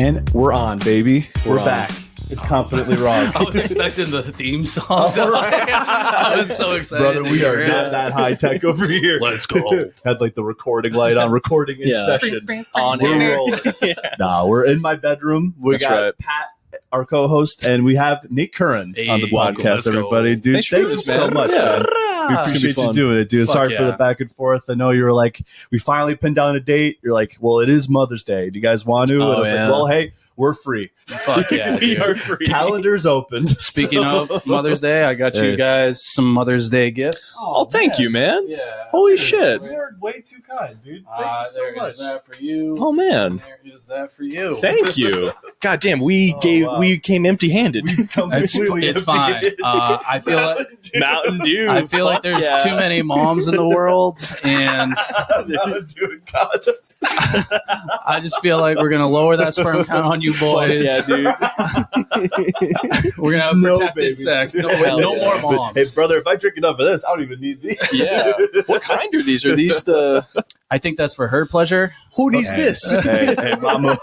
And we're on, baby. We're back. It's confidently wrong. I was expecting the theme song. I was so excited. Brother, we are not that high tech over here. Let's go. Had like the recording light on, recording in session. On We're air. rolling. Nah, we're in my bedroom. We got Pat, our co-host, and we have Nate Curran on the podcast, everybody. Dude, thank you so much, man. We appreciate you doing it, dude. Sorry for the back and forth. I know you were like, we finally pinned down a date. You're like, well, it is Mother's Day. Do you guys want to? And I was like, well, hey, we're free. Fuck yeah, we are free. Calendar's open. Speaking of Mother's Day, I got you guys some Mother's Day gifts. Oh, thank you, man. Yeah. Holy shit. You're way too kind, dude. Thank you so there much. is that for you. Oh, man. There is that for you. Thank you. God damn, we came empty-handed. It's fine. I feel like Mountain Dew. I feel like there's too many moms in the world, and I just feel like we're gonna lower that sperm count on you boys. Yeah, dude. We're gonna have protected sex. No more moms. Hey, brother, if I drink enough of this, I don't even need these. Yeah. What kind are these? Are these the... I think that's for her pleasure. Who needs this? Hey, Mama.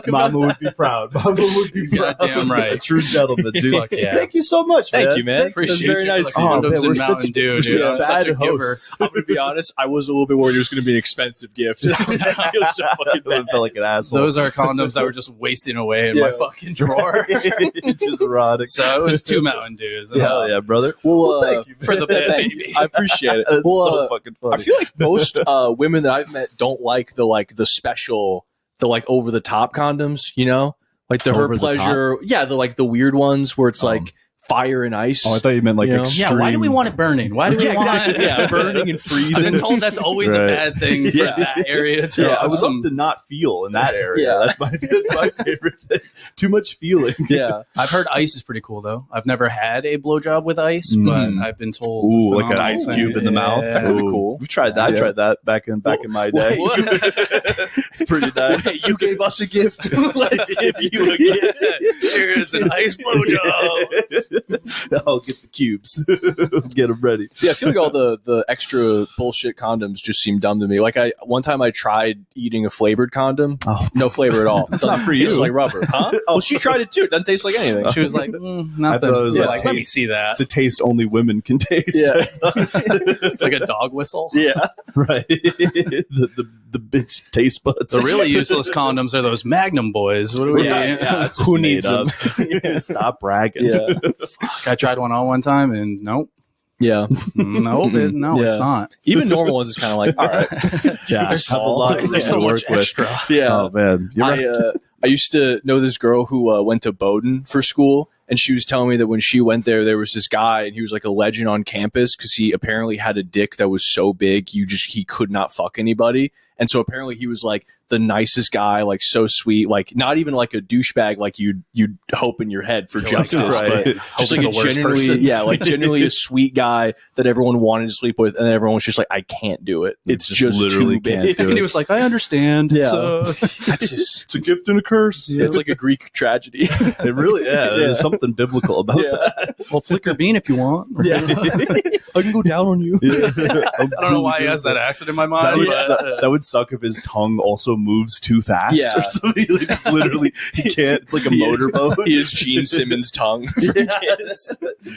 Mama would be proud. Mama would be proud. Goddamn right. A true gentleman, dude. Fuck yeah. Thank you so much, man. Thank you, man. Appreciate That's very you. nice. Condoms we're and Mountain Dew, dude. I'm such a giver. I'm going to be honest. I was a little bit worried it was going to be an expensive gift. I feel so fucking bad. I felt like an asshole. Those are condoms that were just wasting away in my fucking drawer. Just erotic. So it was 2 Mountain Dews. Hell yeah, brother. Well, thank you for the bit, baby. I appreciate it. That's Well, so fucking funny. I feel like most women that I've met don't like the special, the over the top condoms, you know, like the Over her the pleasure. Yeah, the weird ones where it's like fire and ice. Oh, I thought you meant like extreme. Yeah, why do we want it burning? Why do we want it? Burning and freezing. I've been told that's always a bad thing for that area. To I would love to not feel in that area. Yeah. That's my favorite thing. Too much feeling. Yeah. I've heard ice is pretty cool though. I've never had a blowjob with ice, but I've been told. Ooh, like an ice cube in the mouth. That could be cool. We tried that. I tried that back in my day. It's pretty nice. Hey, you gave us a gift. Let's give you a gift. Here's an ice blowjob. I'll get the cubes. Get them ready. Yeah, I feel like all the extra bullshit condoms just seem dumb to me. Like one time I tried eating a flavored condom. Oh. No flavor at all. It's not for tastes you. like rubber. Huh? Well, she tried it too. It doesn't taste like anything. She was like, nothing. I thought it was like, let me see that. It's a taste only women can taste. Yeah. It's like a dog whistle. Yeah. Right. The bitch taste buds. The really useless condoms are those Magnum boys. What do we? Who needs them? Stop bragging. Yeah. Fuck, I tried one on one time and nope. Yeah. Nope. It's not. Even normal ones is kind of like, all right. Yeah. There's There's so much extra. Yeah. Oh man. I used to know this girl who went to Bowdoin for school, and she was telling me that when she went there was this guy, and he was like a legend on campus because he apparently had a dick that was so big he could not fuck anybody. And so apparently he was like the nicest guy, like so sweet, like not even like a douchebag like you'd hope in your head for justice, right. but just like a genuinely a sweet guy that everyone wanted to sleep with, and then everyone was just like, I can't do it. It's just literally too big. can't do it. And he was like, I understand. Yeah. It's a gift and a curse. It's like a Greek tragedy. It really, there's something biblical about that. Well, flick your bean if you want. Yeah. I can go down on you. I don't know why he has that accent in my mind. That would suck if his tongue also moves too fast or something. Like, just literally, he can't. It's like a motorboat. He has Gene Simmons' tongue.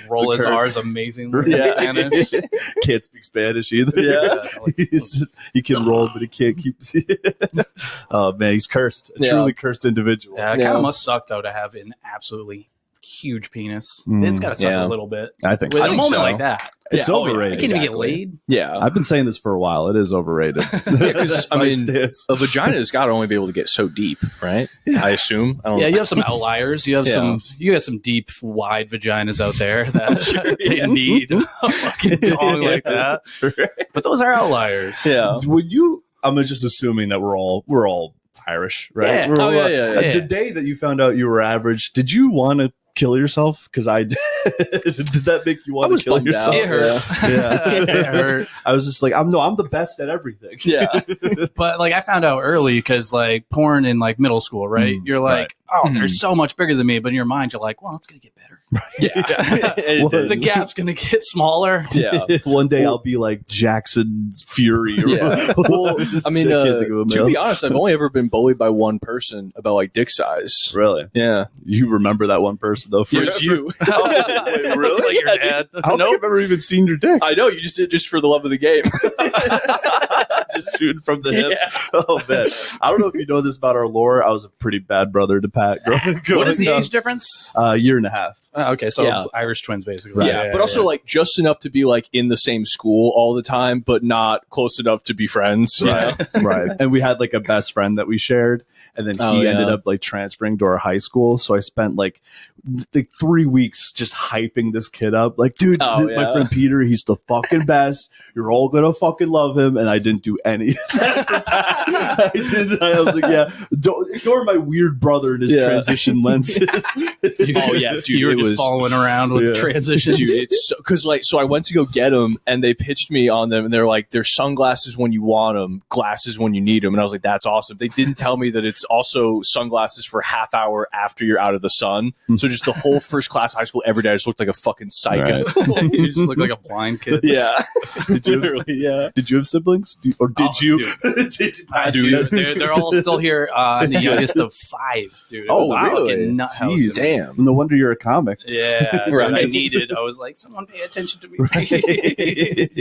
Roll his R's amazingly. Yeah. Spanish. Can't speak Spanish either. Yeah. He can roll, but he can't keep. Oh man, he's cursed. A truly cursed individual. Yeah, it kind of must suck though to have an absolutely huge penis. It's got to suck a little bit. I think With so. a moment like that. It's overrated. I can't even get laid. Yeah. I've been saying this for a while. It is overrated. Because I mean, a vagina's got to only be able to get so deep, right? I assume. I don't know. You have some outliers. You have some deep, wide vaginas out there that they need a fucking dong like that. But those are outliers. Yeah. Would you? I'm just assuming that we're all Irish, right? Yeah. Yeah. The day that you found out you were average, did you want to kill yourself? Because I did. Did that make you want to kill yourself? It hurt. Yeah. It hurt. I was just like, I'm the best at everything. Yeah. But like I found out early because like porn in like middle school, right? You're like, they're so much bigger than me. But in your mind, you're like, well, it's gonna get better. Yeah. The gap's gonna get smaller. Yeah. One day I'll be like Jackson's Fury. Well, I mean, to be honest, I've only ever been bullied by one person about like dick size. Really? Yeah. You remember that one person though? It was you. Wait, really? Like your dad? I don't think I've ever even seen your dick. I know, you just did it just for the love of the game. Just shooting from the hip. Oh man, I don't know if you know this about our lore. I was a pretty bad brother to Pat. What is the age difference? Year and a half. Okay, so Irish twins, basically. Yeah, but also like just enough to be like in the same school all the time, but not close enough to be friends. Right, right. And we had like a best friend that we shared, and then he ended up like transferring to our high school. So I spent like 3 weeks just hyping this kid up. Like, dude, my friend Peter, he's the fucking best. You're all gonna fucking love him. And I didn't do any. I was like, yeah, don't ignore my weird brother and his transition lenses. Dude, you were just following around with transitions. Dude, it's so I went to go get them, and they pitched me on them, and they're like, "They're sunglasses when you want them, glasses when you need them." And I was like, "That's awesome." They didn't tell me that it's also sunglasses for half hour after you're out of the sun. So just the whole first class of high school every day, I just looked like a fucking psycho. Right. You just look like a blind kid. Yeah. Did you have siblings? They're all still here. I'm the youngest of 5, dude. Really? Nut houses. Damn. No wonder you're a comic. Yeah. Right. I was like, someone pay attention to me. You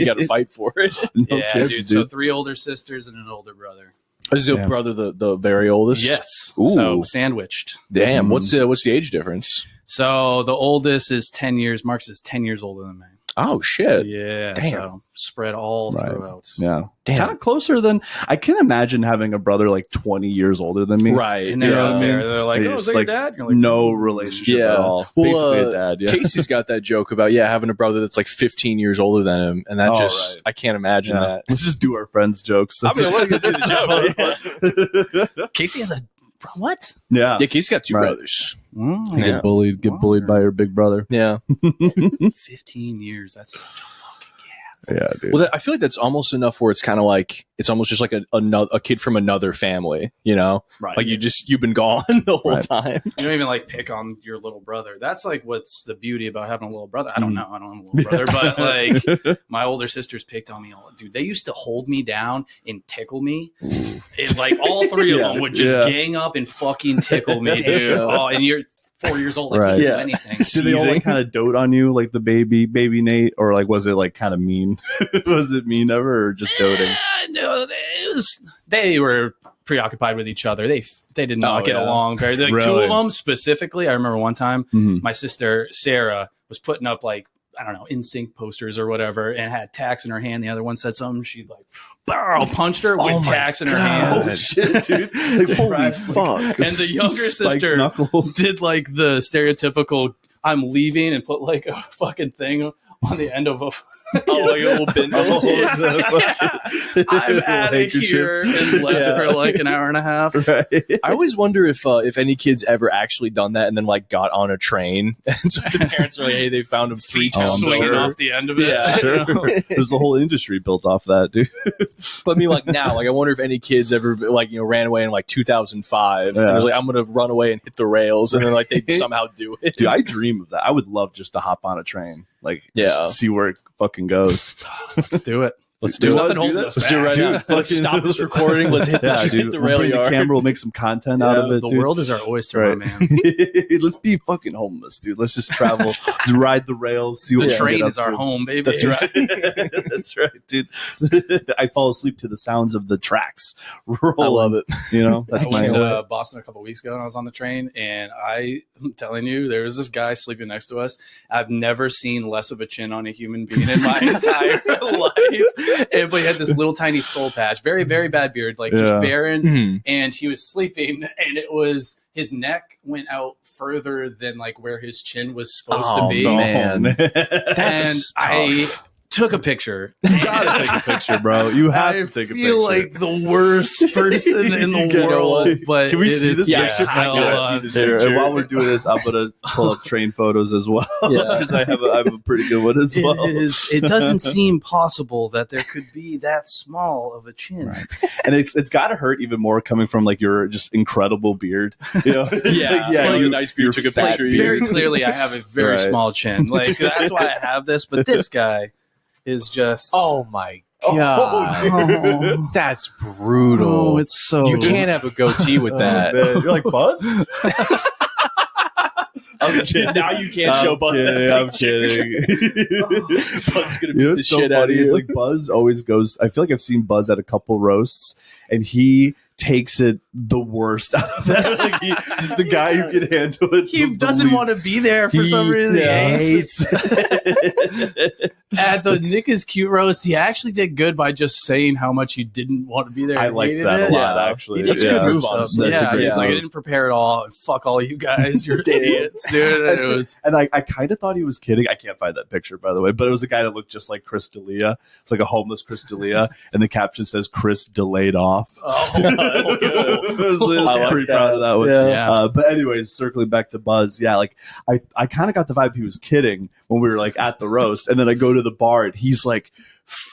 got to fight for it. Dude. So 3 older sisters and an older brother. Is your brother the very oldest? Yes. Ooh. So sandwiched. Damn. What's the age difference? So the oldest is 10 years. Marcus is 10 years older than me. Oh shit! Yeah, damn. So spread all throughout. Yeah, kind of closer than I can imagine having a brother like 20 years older than me. Right, and they're out there. They're like, "Oh, is that your dad?" You're like, no relationship at all. Well, basically a dad. Yeah. Casey's got that joke about having a brother that's like 15 years older than him, and that I can't imagine that. Let's just do our friends' jokes. I want to do the joke. Casey has a what? Yeah, Casey's got 2 brothers. Get bullied by her big brother. Yeah, 15 years. That's such a fucking gap. Yeah, dude. Well, I feel like that's almost enough where it's kind of like it's almost just like a kid from another family, you know? Right. Like you've been gone the whole time. You don't even like pick on your little brother. That's like what's the beauty about having a little brother. I don't know. I don't have a little brother, but like my older sisters picked on me all. Dude, they used to hold me down and tickle me. And like all 3 of them would just gang up and fucking tickle me, dude. Oh, and you're 4 years old, like you do anything. Did they all like kind of dote on you, like the baby Nate, or like was it like kind of mean? Was it mean ever, or just doting? No, they were preoccupied with each other. They did not get along very. Like really? 2 of them specifically. I remember one time my sister Sarah was putting up like I don't know NSYNC posters or whatever, and had tacks in her hand. The other one said something. She like punched her with tacks in her hand. Oh shit, dude! Like, holy fuck! And the younger sister did like the stereotypical "I'm leaving" and put like a fucking thing on the end of a like a little bindle. I'm out of here and left for like an hour and a half. Right. I always wonder if any kids ever actually done that and then like got on a train and so the parents are like, hey, they found him 3 times swinging off the end of it. Yeah, sure. There's a whole industry built off that, dude. But I mean, like now, like I wonder if any kids ever like ran away in like 2005 and was like, I'm gonna run away and hit the rails, and then like they somehow do it. Dude, I dream of that. I would love just to hop on a train, like just see where it fucking goes. Let's do it. Let's do it. Let's do it right now. Let's stop this recording. Let's hit the rail yard. The camera will make some content out of it. The world is our oyster, my man. Let's be fucking homeless, dude. Let's just travel, ride the rails, see what the train is our home, baby. That's right. That's right, dude. I fall asleep to the sounds of the tracks rolling. I love it. You know, that's I went to Boston a couple weeks ago, and I was on the train, and I'm telling you, there was this guy sleeping next to us. I've never seen less of a chin on a human being in my entire life. But he had this little tiny soul patch, very, very bad beard, like just barren. And he was sleeping, and it was his neck went out further than like where his chin was supposed to be. Man, and I took a picture. You gotta take a picture, bro. You have to take a picture. I feel like the worst person in the world. But can we see this picture? I gotta see this picture. And while we're doing this, I'm gonna pull up train photos as well because I have a pretty good one as well. It doesn't seem possible that there could be that small of a chin, right. And it's got to hurt even more coming from like your just incredible beard. You know? You nice beard took a picture. Very clearly, I have a very small chin. Like that's why I have this. But this guy is just oh my god, that's brutal. Oh, it's so you can't have a goatee with that. Man. You're like Buzz. I'm kidding. Now you can't show Buzz that. I'm kidding. Buzz is gonna beat the shit out of you. It's like Buzz always goes. I feel like I've seen Buzz at a couple roasts, and he takes it the worst out of that. Like he's the guy who can handle it. He doesn't want to be there for some reason. He hates. At the Nick is Cute roast, he actually did good by just saying how much he didn't want to be there. I liked that a lot, actually. That's a good move. He's like, I didn't prepare at all. Fuck all you guys. You're idiots, dude. And I kind of thought he was kidding. I can't find that picture, by the way, but it was a guy that looked just like Chris D'Elia. It's like a homeless Chris D'Elia, and the caption says Chris delayed off. Oh, that's good. I was pretty proud of that one. Yeah. But anyways, circling back to Buzz, like I kind of got the vibe he was kidding when we were like at the roast, and then I go to the bar and he's like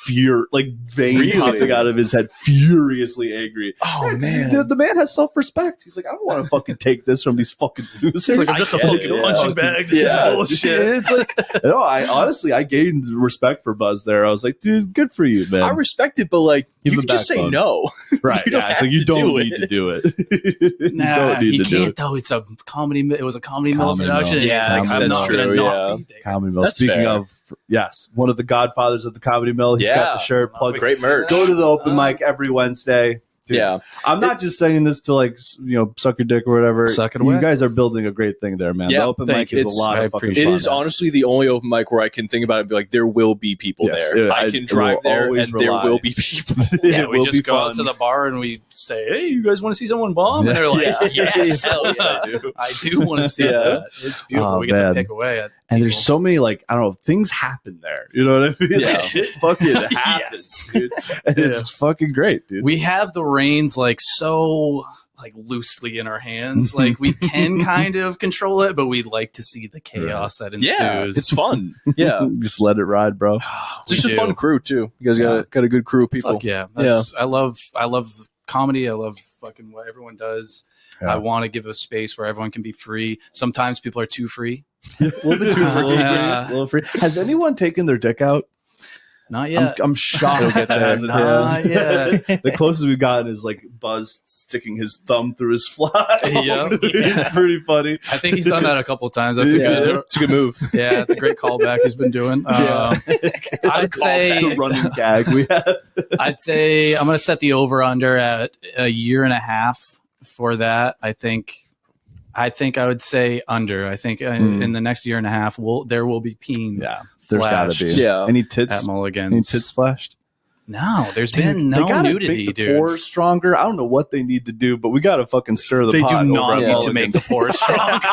vein popping out of his head, furiously angry. Oh man, the man has self-respect. He's like, I don't want to fucking take this from these fucking losers. He's like, I'm just a fucking punching bag. This is bullshit. It's like, no, I gained respect for Buzz there. I was like, dude, good for you, man. I respect it, but like you can just say no, right? So you don't need to do it. Nah, he can't though. It's a comedy. It was a comedy mill production. Yeah, that's true. Yeah, comedy mill. Speaking of. Yes, one of the godfathers of the comedy mill. He's got the shirt. Plug great merch. Go to the open mic every Wednesday. Dude, yeah, I'm not just saying this to like suck your dick or whatever. Suck it away. You guys are building a great thing there, man. Yeah, the open mic is a lot of fucking fun. It is honestly the only open mic where I can think about it and be like, there will be people there. I can drive there and there will be people. Yeah, we just go out to the bar and we say, hey, you guys want to see someone bomb? And they're like, yes, I do want to see that. It's beautiful. We get to pick away at and there's so many, like, I don't know, things happen there. You know what I mean? Yeah. Shit fucking happens, dude. And it's fucking great, dude. We have the reins, like, so, like, loosely in our hands. Like, we can kind of control it, but we like to see the chaos that ensues. Yeah, it's fun. Yeah. Just let it ride, bro. It's just a fun crew, too. You guys got a good crew of people. Fuck yeah. I love comedy. I love fucking what everyone does. Yeah. I want to give a space where everyone can be free. Sometimes people are too free. A little bit too free. A little free. Has anyone taken their dick out? Not yet. I'm shocked that hasn't Not yet. The closest we've gotten is like Buzz sticking his thumb through his fly. It's pretty funny. I think he's done that a couple of times. That's it's a good move. Yeah, it's a great callback he's been doing. I'd say it's a running gag we have. I'd say I'm going to set the over under at a year and a half for that. I think I would say under. I think in the next year and a half, there will be peen. Yeah, there's got to be. Yeah, any tits at Mulligan's? Any tits flashed? No, there's been no nudity, make the pores stronger. I don't know what they need to do, but we got to fucking stir the pot. They do not need to make the pores stronger.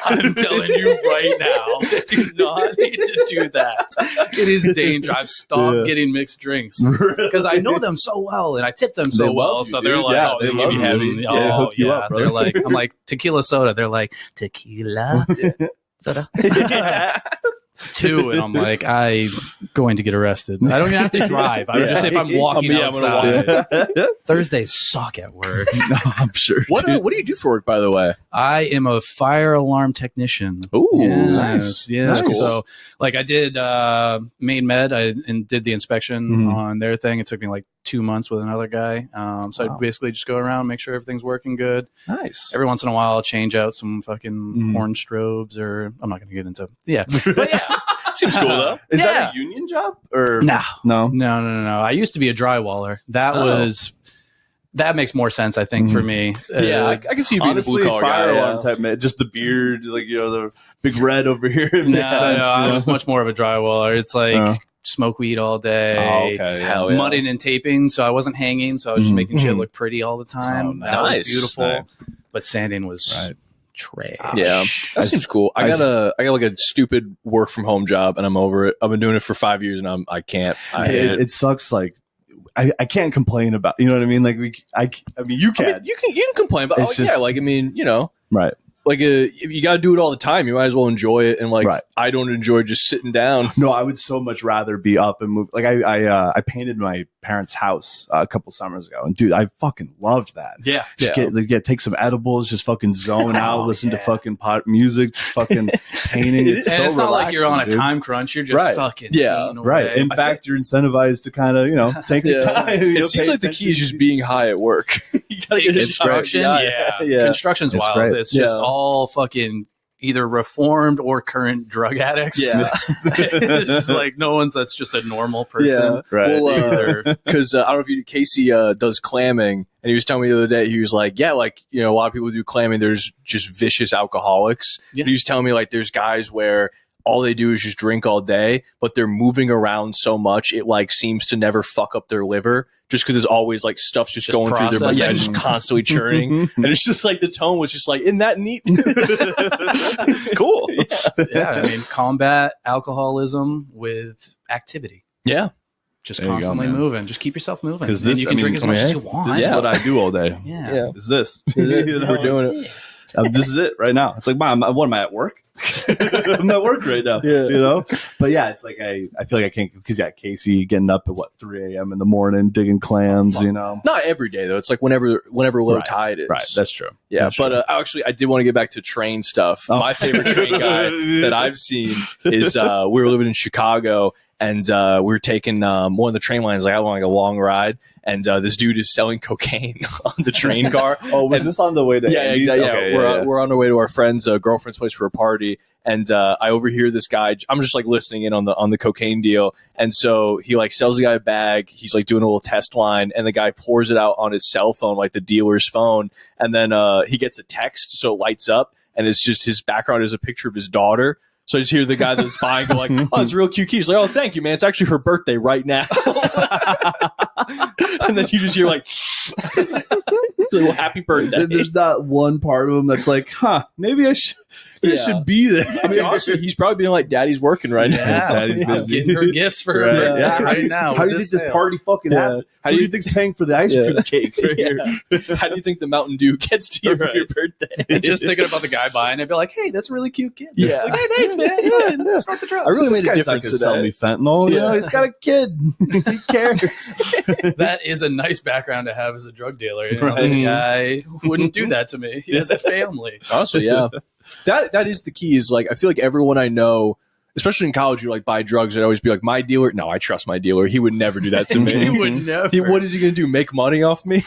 I'm telling you right now, they do not need to do that. It is dangerous. I've stopped getting mixed drinks because I know them so well and I tip them so well. So they're like, oh, they give you heavy. Oh, yeah. They're like, I'm like, tequila soda. They're like, tequila soda. 2, and I'm like, I'm going to get arrested. I don't even have to drive. I would just say if I'm walking outside. Thursdays suck at work. No, I'm sure. What do you do for work, by the way? I am a fire alarm technician. Ooh, nice. Yeah. That's cool. So, like, I did Main Med. I did the inspection on their thing. It took me like 2 months with another guy. So I basically just go around, make sure everything's working good. Nice. Every once in a while, I'll change out some fucking horn strobes, or I'm not going to get into but yeah. Seems cool though. Is that a union job or no? I used to be a drywaller. That makes more sense, I think, for me. Yeah, I can see you being honestly, a blue collar fire guy. alarm type man. Just the beard, like the big red over here. No, I was much more of a drywaller. It's like smoke weed all day, mudding and taping. So I wasn't hanging, so I was just making shit look pretty all the time. That was beautiful. But sanding was Trash. Yeah, that seems cool. I got like a stupid work from home job, and I'm over it. I've been doing it for 5 years, and I can't. It sucks. Like I can't complain about. You know what I mean? Like I mean, you can. You can complain, but like I mean, right. Like if you got to do it all the time, you might as well enjoy it. And like, I don't enjoy just sitting down. No, I would so much rather be up and move. Like I painted my parents' house a couple summers ago, and dude, I fucking loved that. Yeah, just take some edibles, just fucking zone out, listen to fucking pot music, just fucking painting. It's and so it's not like you're on a dude. Time crunch. You're just fucking right. In fact, you're incentivized to kind of take the time. It seems like the key is just being high at work. You gotta get construction. Yeah. Construction's wild. Great. It's just all fucking either reformed or current drug addicts. Yeah. It's like no one's that's just a normal person. Yeah. Right. Well, because I don't know if you Casey does clamming, and he was telling me the other day, he was like, yeah, like, a lot of people do clamming. There's just vicious alcoholics. Yeah. He was telling me like there's guys where all they do is just drink all day, but they're moving around so much it like seems to never fuck up their liver, just because there's always like stuff's just going through their just constantly churning. And it's just like the tone was just like, isn't that neat? It's cool. Yeah, I mean, combat alcoholism with activity. Yeah. Just constantly moving. Just keep yourself moving. Because you can drink as much as you want. This is what I do all day. Yeah. Is this. We're doing it. This is it right now. It's like, Mom, what am I at work? I'm at work right now. Yeah. But yeah, it's like I feel like I can't, because Casey getting up at 3 a.m. in the morning digging clams. Not every day though. It's like whenever low tide is. Right. That's true. Yeah. But actually, I did want to get back to train stuff. My favorite train guy that I've seen is we were living in Chicago, and we were taking one of the train lines like a long ride, and this dude is selling cocaine on the train car. Was this on the way to? Yeah, exactly. Okay, we're on our way to our friend's girlfriend's place for a party, and I overhear this guy. I'm just like listening in on the cocaine deal, and so he like sells the guy a bag. He's like doing a little test line, and the guy pours it out on his cell phone, like the dealer's phone, and then he gets a text, so it lights up, and it's just his background is a picture of his daughter. So I just hear the guy that's buying go like, "Oh, it's a real cute key." He's like, "Oh, thank you, man. It's actually her birthday right now." And then you just hear like, "Well, happy birthday." There's not one part of him that's like, maybe I should be there. I mean, honestly, he's probably being like, "Daddy's working right now. Daddy's busy getting her gifts for her birthday right now." How do you think this party fucking happened? How do you think's paying for the ice cream cake right here? How do you think the Mountain Dew gets to you for your birthday? Just thinking about the guy buying it, be like, "Hey, that's a really cute kid." Yeah, like, hey, thanks, man. Start the drugs. I really made a difference today. Sell me fentanyl. He's got a kid. He cares. That is a nice background to have as a drug dealer. This guy wouldn't do that to me. He has a family. Also, yeah. That is the key. Is like I feel like everyone I know, especially in college, you like buy drugs. I'd always be like, my dealer. No, I trust my dealer. He would never do that to me. He would never. What is he going to do? Make money off me?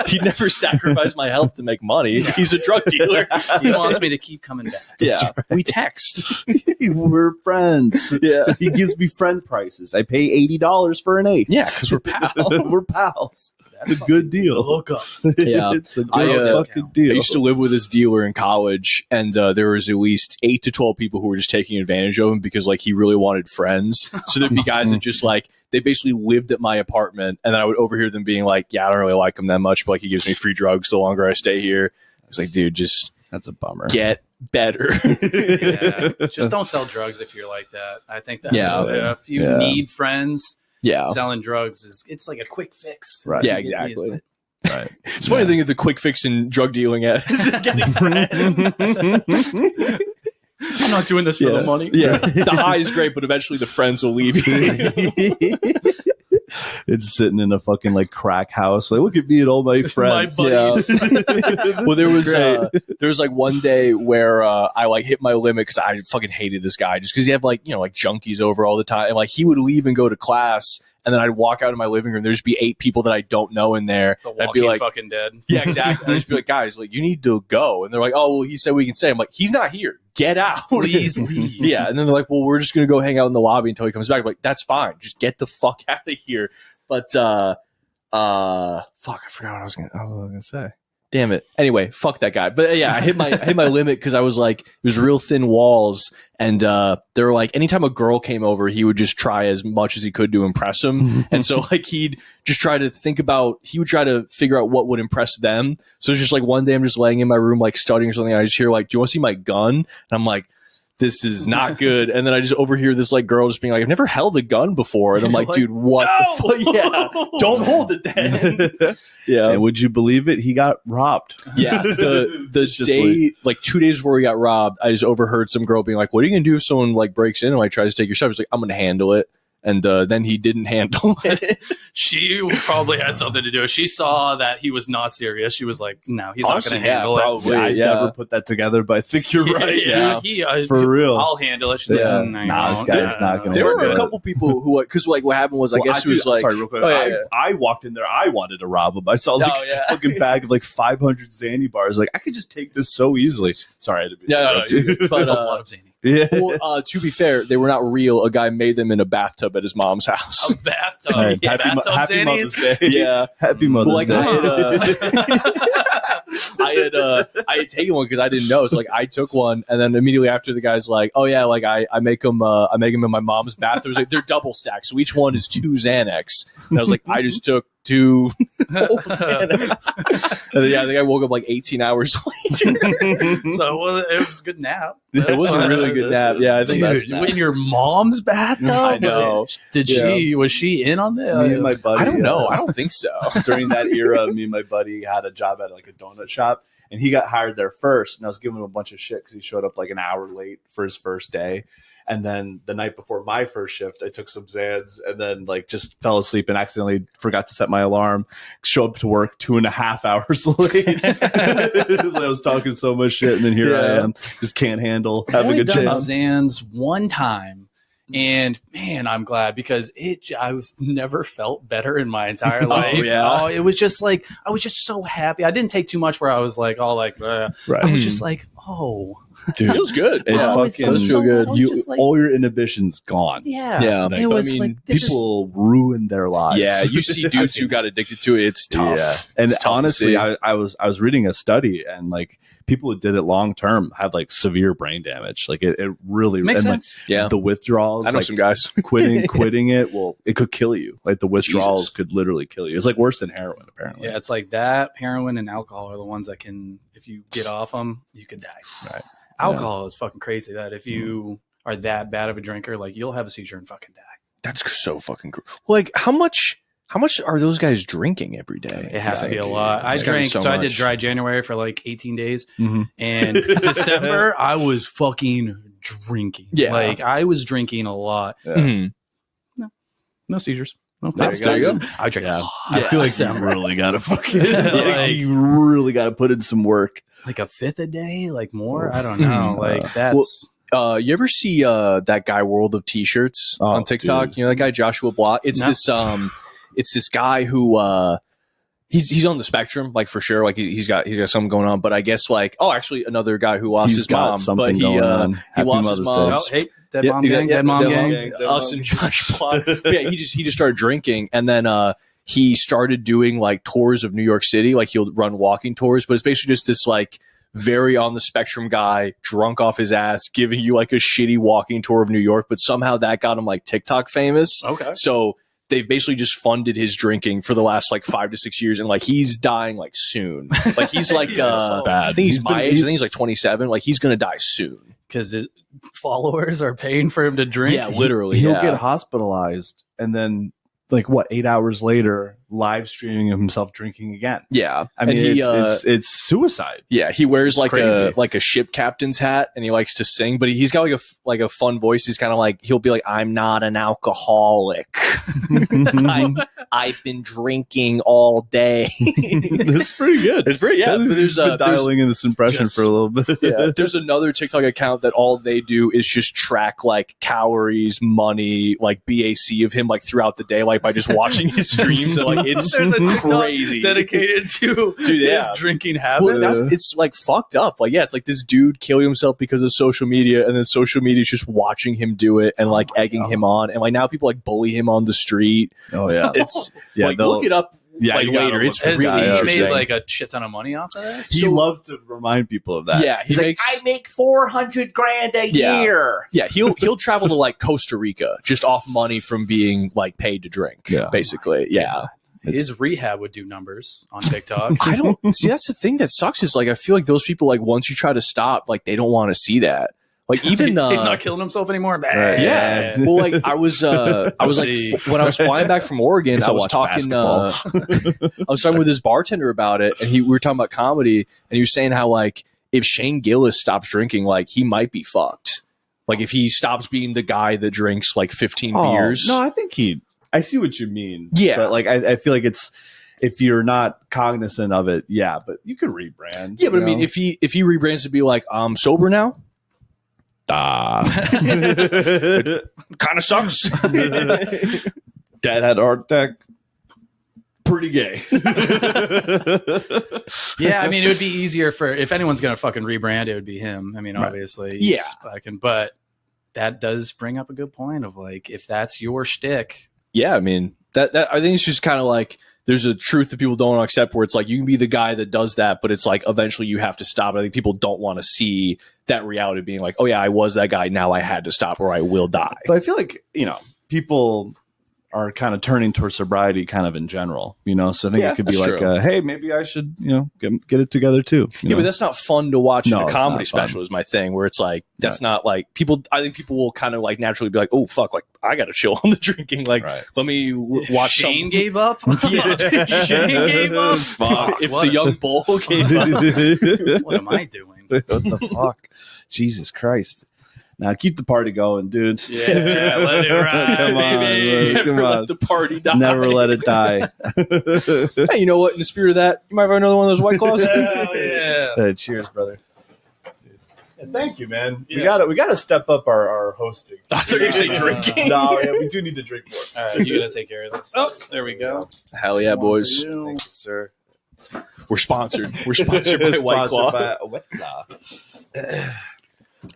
He'd never sacrifice my health to make money. No. He's a drug dealer. He wants me to keep coming back. Yeah, right. We text. We're friends. Yeah, he gives me friend prices. I pay $80 for an eighth. Yeah, because we're pals. We're pals. It's a good deal. Hook up. Yeah, it's a good fucking deal. I used to live with this dealer in college, and there was at least 8 to 12 people who were just taking advantage of him because like he really wanted friends. So there'd be guys that just like they basically lived at my apartment, and then I would overhear them being like, "Yeah, I don't really like him that much, but like he gives me free drugs the longer I stay here." I was like, "Dude, just that's a bummer. Get better." Just don't sell drugs if you're like that. I think that's if you need friends. Yeah, selling drugs it's like a quick fix. Right. Yeah, exactly. Right. It's funny to think of the quick fix in drug dealing is getting friends. I'm not doing this for the money. Yeah, the high is great, but eventually the friends will leave you. It's sitting in a fucking like crack house. Like, look at me and all my friends. My buddies. Well, there was like one day where I like hit my limit because I fucking hated this guy just because he had like like junkies over all the time, and like he would leave and go to class. And then I'd walk out of my living room. There'd just be 8 people that I don't know in there. I'd be like, "Fucking dead." Yeah, exactly. And I'd just be like, "Guys, like, you need to go." And they're like, "Oh, well, he said we can stay." I'm like, "He's not here. Get out, please leave." Yeah. And then they're like, "Well, we're just gonna go hang out in the lobby until he comes back." I'm like, "That's fine. Just get the fuck out of here." But fuck, I forgot what I was gonna say. Damn it. Anyway, fuck that guy. But yeah, I hit my limit because I was like, it was real thin walls, and they were like, anytime a girl came over, he would just try as much as he could to impress them. And so like he'd just try to figure out what would impress them. So it's just like one day I'm just laying in my room like studying or something, and I just hear like, do you want to see my gun? And I'm like, this is not good. And then I just overhear this like girl just being like, I've never held a gun before. And I'm like, dude, what the fuck? Yeah, don't hold it then. Yeah. And would you believe it? He got robbed. Yeah. The day, like 2 days before he got robbed, I just overheard some girl being like, what are you going to do if someone like breaks in and like tries to take your stuff? He's like, I'm going to handle it. And then he didn't handle it. She probably had something to do. She saw that he was not serious. She was like, no, he's not going to handle it. Probably. I never put that together, but I think you're right. Yeah. For real. I'll handle it. She's like, this guy's not going to. There were a couple people who, because like what happened was, I guess it was like, sorry, real quick. I walked in there. I wanted to rob him. I saw like a fucking bag of like 500 Xanny bars. Like, I could just take this so easily. Sorry, I had to be but a lot of Xanny. Yeah. Well, to be fair, they were not real. A guy made them in a batthb at his mom's house. A bathtub. Happy Mother's Day. Yeah. Happy Mother's Day. I had taken one because I didn't know. So like I took one, and then immediately after the guy's like, "Oh yeah, like I make them in my mom's bath." It was like they're double stacked, so each one is 2 Xanax. And I was like, I just took 2 whole Xanax. And then, I think I woke up like 18 hours later. So it was a good nap. It was a really good nap. Yeah, I think that's in your mom's bathtub. I know. Was she in on that? Me and my buddy. I don't know. I don't think so. During that era, me and my buddy had a job at like a donut shop, and he got hired there first. And I was giving him a bunch of shit because he showed up like an hour late for his first day. And then the night before my first shift, I took some Xans and then like just fell asleep and accidentally forgot to set my alarm. Show up to work 2.5 hours late. I was talking so much shit, and then here I am, just can't handle having a job. Xans one time, and man, I'm glad because I was never felt better in my entire life. It was just like I was just so happy. I didn't take too much where I was like all like I was just like, oh. Dude, it feels good. It does feel good. All your inhibitions gone. Yeah. Like, it was people ruin their lives. Yeah, you see dudes who got addicted to it. It's tough. Yeah. And honestly, I was reading a study, and like people who did it long term have like severe brain damage. Like it really makes sense. Like, the withdrawals. I know some guys quitting it. Well, it could kill you. Like the withdrawals could literally kill you. It's like worse than heroin, apparently. Yeah, it's like that. Heroin and alcohol are the ones that can, if you get off them, you could die. Right. Alcohol is fucking crazy. That if you are that bad of a drinker, like you'll have a seizure and fucking die. That's so fucking cool. Like how much are those guys drinking every day? It has to be a lot. I drank, so I did dry January for like 18 days. Mm-hmm. And December, I was fucking drinking. Yeah. Like I was drinking a lot. Yeah. Mm-hmm. No seizures. No, there you go. I drink a lot. I feel like you really got to fucking, you really got to put in some work. Like a fifth a day, like more. I don't know. Like that's. You ever see that guy World of T-shirts on TikTok? Dude. You know that guy Joshua Blah? It's this guy who he's on the spectrum, like for sure. Like he's got something going on. But I guess like actually another guy who lost his mom, but he lost his mom. Oh, hey, Dead Mom Gang. Us and Josh Blah. Yeah, he just started drinking, and then he started doing like tours of New York City. Like he'll run walking tours, but it's basically just this like very on the spectrum guy, drunk off his ass, giving you like a shitty walking tour of New York. But somehow that got him like TikTok famous. Okay. So they've basically just funded his drinking for the last like 5 to 6 years, and like he's dying like soon. Like he's like I think he's my age. I think he's like 27. Like he's gonna die soon because his followers are paying for him to drink. Yeah, literally. He'll get hospitalized, and then like 8 hours later, live streaming himself drinking again. Yeah, I mean it's suicide. Yeah, he wears like a ship captain's hat, and he likes to sing, but he's got like a fun voice. He's kind of like he'll be like, "I'm not an alcoholic. I've been drinking all day." That's pretty good. It's pretty There's been dialing in this impression for a little bit. Yeah, there's another TikTok account that all they do is just track like calories, money, like BAC of him like throughout the day, like by just watching his streams. So, like it's crazy dedicated to his drinking habit. Well, it's like fucked up. Like it's like this dude killing himself because of social media, and then social media is just watching him do it and like egging him on, and like now people like bully him on the street. Oh yeah, it's like look it up. Yeah, like later. It's Has really he interesting. made like a shit ton of money off of this? He loves to remind people of that. Yeah, he's like, I make $400,000 a year. Yeah, he'll travel to like Costa Rica just off money from being like paid to drink. Yeah. Basically. Yeah. His rehab would do numbers on TikTok. I don't see. That's the thing that sucks. Is like I feel like those people, like once you try to stop, like they don't want to see that. Like even he's not killing himself anymore. Right. Yeah. Well, like I was like when I was flying back from Oregon, I was talking. I was talking with this bartender about it, and we were talking about comedy, and he was saying how like if Shane Gillis stops drinking, like he might be fucked. Like if he stops being the guy that drinks like 15 beers. No, I think I see what you mean. Yeah. But like I feel like it's if you're not cognizant of it, yeah, but you could rebrand. Yeah, but I mean if he rebrands to be like, I'm sober now. Kind Of sucks. Dad had a heart attack. Pretty gay. Yeah, I mean, it would be easier if anyone's going to fucking rebrand, it would be him. I mean, obviously. Yeah. But that does bring up a good point of like, if that's your shtick. Yeah, I mean, that I think it's just kind of like there's a truth that people don't want to accept where it's like you can be the guy that does that, but it's like eventually you have to stop. I think people don't want to see that reality being like, oh yeah, I was that guy. Now I had to stop or I will die. But I feel like, people are kind of turning towards sobriety kind of in general, so I think it could be like, hey, maybe I should, get it together too. Yeah, but that's not fun to watch in a comedy it's not special is my thing where it's like, that's not like people, I think people will kind of like naturally be like, oh fuck, like I got to chill on the drinking. Like, let me watch Shane gave up. Yeah. Shane gave up. Fuck. If the young bull gave up. What am I doing? What the fuck? Jesus Christ. Now keep the party going, dude. Yeah, let it ride, come baby. On, come on. Let the party die. Never let it die. Hey, you know what? In the spirit of that, you might have another one of those White Claws. Hell yeah. Cheers, brother. And thank you, man. Yeah. We gotta step up our hosting. I thought you were saying drinking. No, yeah, we do need to drink more. All right, you gotta take care of this. Oh, there we go. Hell yeah, boys. Thank you, sir. We're sponsored. We're sponsored by White Claw.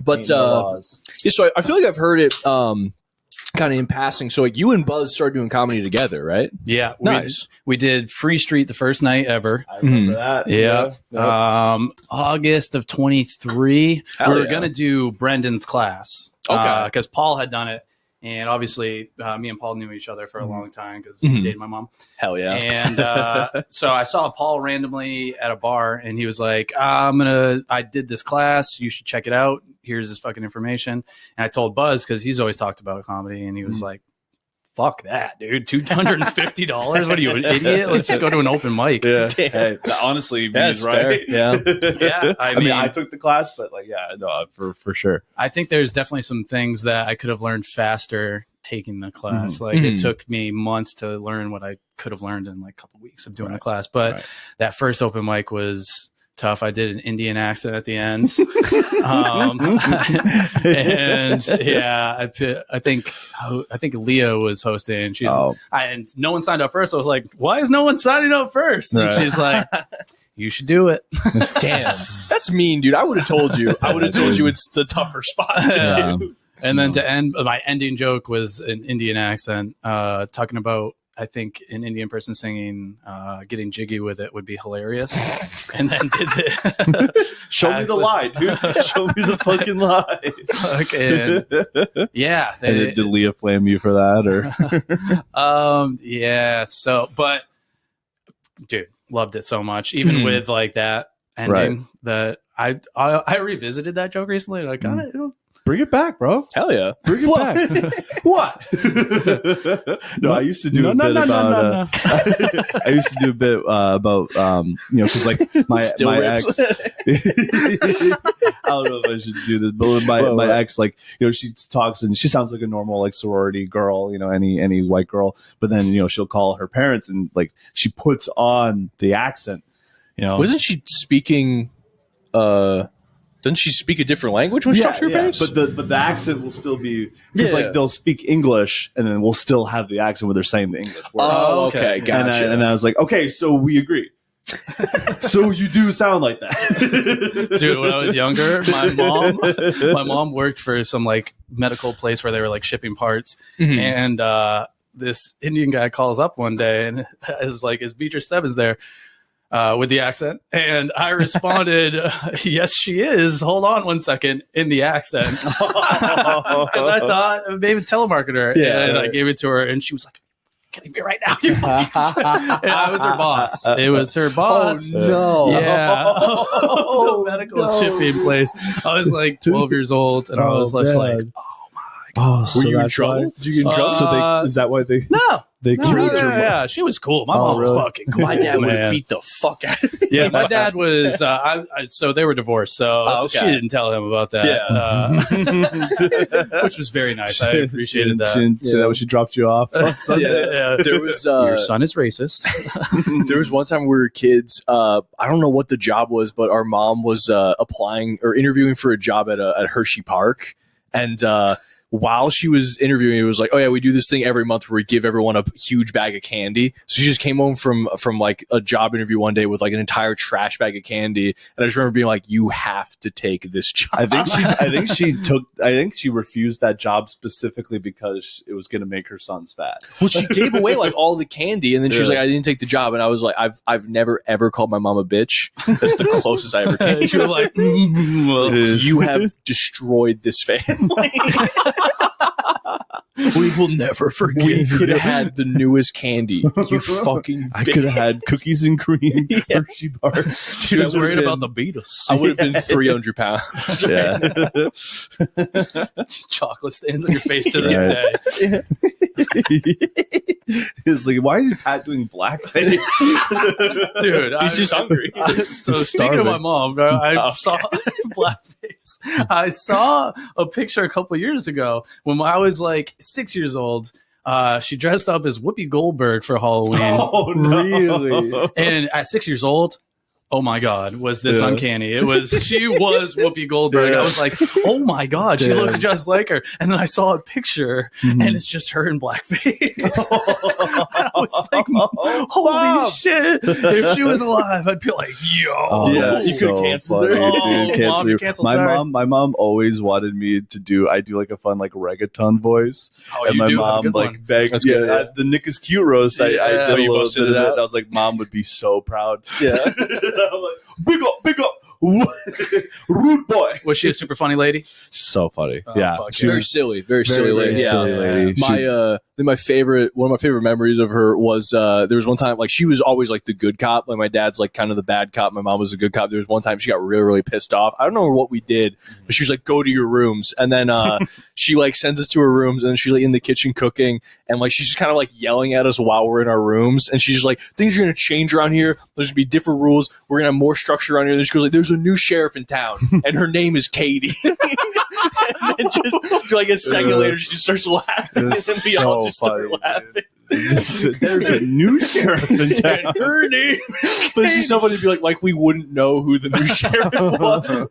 But yeah, so I feel like I've heard it kind of in passing. So like you and Buzz started doing comedy together, right? Yeah, nice. We did Free Street the first night ever. I remember that. Yeah. Yep. August of 23. Hell we were gonna do Brendan's class. Okay. Because Paul had done it. And obviously, me and Paul knew each other for a long time because he dated my mom. Hell yeah! And so I saw Paul randomly at a bar, and he was like, I did this class. You should check it out. Here's this fucking information. And I told Buzz because he's always talked about comedy, and he was like, fuck that, dude. $250? What are you, an idiot? Let's just go to an open mic. Yeah. Hey, honestly, he's right. Yeah. Yeah. I mean, I took the class, but like, yeah, no, for sure. I think there's definitely some things that I could have learned faster taking the class. Like it took me months to learn what I could have learned in like a couple of weeks of doing the class. But that first open mic was tough. I did an Indian accent at the end. And yeah, I think Leah was hosting. And no one signed up first. I was like, why is no one signing up first? And she's like, you should do it. Damn, that's mean, dude. I would have told you. It's the tougher spot to do. And then to end, my ending joke was an Indian accent, talking about, I think an Indian person singing Getting Jiggy With It would be hilarious. And then did the Show me the lie, dude. Show me the fucking lie. Okay. Yeah. Did Leah flame you for that or yeah, so but dude, loved it so much. Even with like that ending that I revisited that joke recently and I got it. Bring it back, bro. Hell yeah. Bring it back. What? No, I used to do a bit about I used to do a bit about because like my ex I don't know if I should do this, but with my ex, like, she talks and she sounds like a normal like sorority girl, any white girl, but then she'll call her parents and like she puts on the accent, Wasn't she speaking doesn't she speak a different language when she talks to her parents? But the accent will still be because like they'll speak English and then we'll still have the accent where they're saying the English words. Oh, okay, gotcha. And I was like, okay, so we agree. So you do sound like that, dude. When I was younger, my mom worked for some like medical place where they were like shipping parts, and this Indian guy calls up one day and it was like, is Beatrice Stebbins there? With the accent. And I responded, yes, she is. Hold on one second, in the accent. Because I thought maybe telemarketer. Yeah, and I gave it to her and she was like, can you be right now? And I was her boss. It was her boss. Oh, no. Yeah. The medical shipping place. I was like 12 years old and I was just like, oh, so were you in that's trouble? why? Did you get in trouble? So is that why they no. they No, killed your mom? yeah, she was cool. My mom was really? fucking cool. My dad would have man. beat the fuck out of me. Yeah, my dad was. So they were divorced. So she didn't tell him about that. Yeah. Which was very nice. I appreciated that. So that when she dropped you off. Yeah. There was Your son is racist. there was one time we were kids. I don't know what the job was, but our mom was applying or interviewing for a job at Hershey Park, and while she was interviewing, it was like, oh yeah, we do this thing every month where we give everyone a huge bag of candy. So she just came home from like a job interview one day with like an entire trash bag of candy. And I just remember being like, you have to take this job. I think she refused that job specifically because it was going to make her sons fat. Well, she gave away like all the candy, and then she was like, I didn't take the job. And I was like, I've never ever called my mom a bitch. That's the closest I ever came. You were like, well, You have destroyed this family. we will never forgive We could you. have had the newest candy. You fucking I could have had cookies and cream, Hershey bar. Dude, I was worried about the Beatles. I would have been 300 pounds. Yeah. Chocolate stains on your face to this day. It's like, why is Pat doing blackface? Dude, He's just hungry. So speaking of my mom, bro, I saw blackface. I saw a picture a couple years ago when I was like 6 years old. She dressed up as Whoopi Goldberg for Halloween. Oh, no. Really? And at 6 years old, oh my God, was this uncanny. She was Whoopi Goldberg. I was like, oh my God, she looks just like her. And then I saw a picture and it's just her in blackface. I was like, holy shit. If she was alive, I'd be like, yo. You could have canceled her. Mom, you canceled, sorry. My mom always wanted me to do like a fun like reggaeton voice. Oh, and you my do have a mom good like one. begged. That's Yeah, good, the Nick is Cute roast. I did a You little busted bit of it it. out? I was like, Mom would be so proud. Yeah. I'm like, big up, rude boy. Was she a super funny lady? So funny. Oh, Yeah, fuck she Very was silly. Very silly lady. very silly lady. One of my favorite memories of her was there was one time like she was always like the good cop. Like my dad's like kind of the bad cop. My mom was a good cop. There was one time she got really, really pissed off. I don't know what we did, but she was like, go to your rooms. And then she like sends us to her rooms and then she's like in the kitchen cooking and like she's just kind of like yelling at us while we're in our rooms. And she's just like, things are gonna change around here. There's gonna be different rules. We're gonna have more structure around here. And then she goes like, there's a new sheriff in town and her name is Katie. And then just like a second later she just starts laughing and then we all just start laughing. There's a new sheriff in town. And her name but it's just somebody to be like we wouldn't know who the new sheriff was.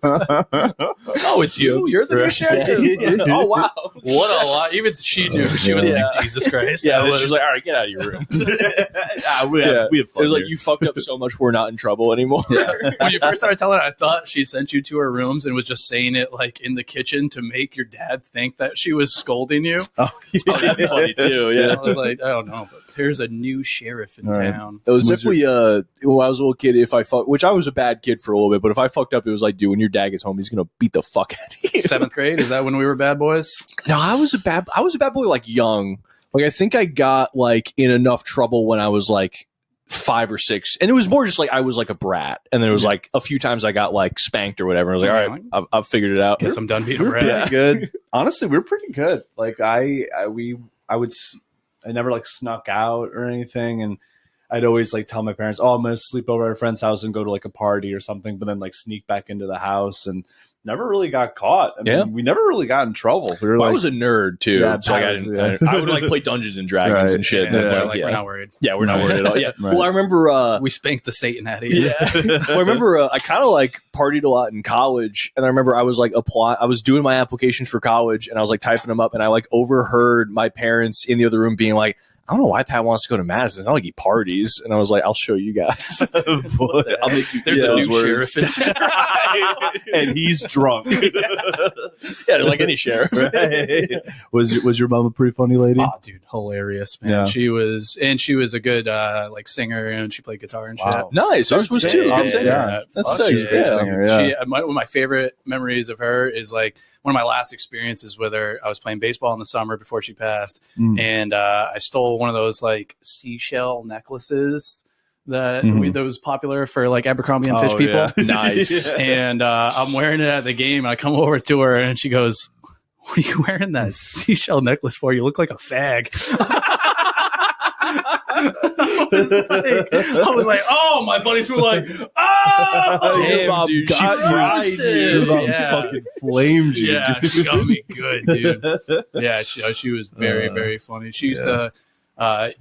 Oh, it's you. You're the new sheriff. Yeah. Oh wow. What a lot. Even she knew. She was like, Jesus Christ. Yeah, That she's like, all right, get out of your rooms. We have It fun was like here. you fucked up so much we're not in trouble anymore. When you first started telling her, I thought she sent you to her rooms and was just saying it like in the kitchen to make your dad think that she was scolding you. Oh, Oh, that's funny too. Yeah. I was like, I don't know, but there's a new sheriff in town. It was definitely when I was a little kid, if I fucked, which I was a bad kid for a little bit, but if I fucked up, it was like, dude, when your dad gets home, he's gonna beat the fuck out of you. 7th grade? Is that when we were bad boys? No, I was a bad boy like young. Like I think I got like in enough trouble when I was like 5 or 6, and it was more just like I was like a brat, and there was like a few times I got like spanked or whatever. I was like, all right, I've figured it out. Guess I'm done being a We're brat. pretty good. Honestly, we're pretty good. Like I never like snuck out or anything, and I'd always like tell my parents, "Oh, I'm gonna sleep over at a friend's house and go to like a party or something," but then like sneak back into the house and never really got caught. I mean, we never really got in trouble. We were Well, like, I was a nerd too, Yeah, so like, I would like play Dungeons and Dragons Right. and shit. Yeah, and they're then, like, we're not worried. yeah, we're not Right. worried at all. Yeah. Right. Well, I remember. We spanked the Satan out of you. Yeah. Well, I remember I kind of like partied a lot in college, and I remember I was like I was doing my applications for college, and I was like typing them up, and I like overheard my parents in the other room being like, I don't know why Pat wants to go to Madison. It's not like he parties. And I was like, I'll show you guys. I'll make you. There's a new sheriff in town. And he's drunk. Yeah, like any sheriff. Right. Was your mom a pretty funny lady? Oh, dude, hilarious, man. Yeah. She was a good like singer, and she played guitar and shit. Wow. Nice. Ours was too. Good singer. Yeah. That's sick. Yeah. One of my favorite memories of her is like one of my last experiences with her. I was playing baseball in the summer before she passed, and I stole one of those like seashell necklaces that was popular for like Abercrombie and Fish people. Yeah. Nice. And I'm wearing it at the game, and I come over to her, and she goes, "What are you wearing that seashell necklace for? You look like a fag." I was like, oh, my buddies were like, oh, damn, dude, she fried you. Fucking flamed you. Yeah, dude. she got me good, dude. Yeah, she was very, very funny. She used to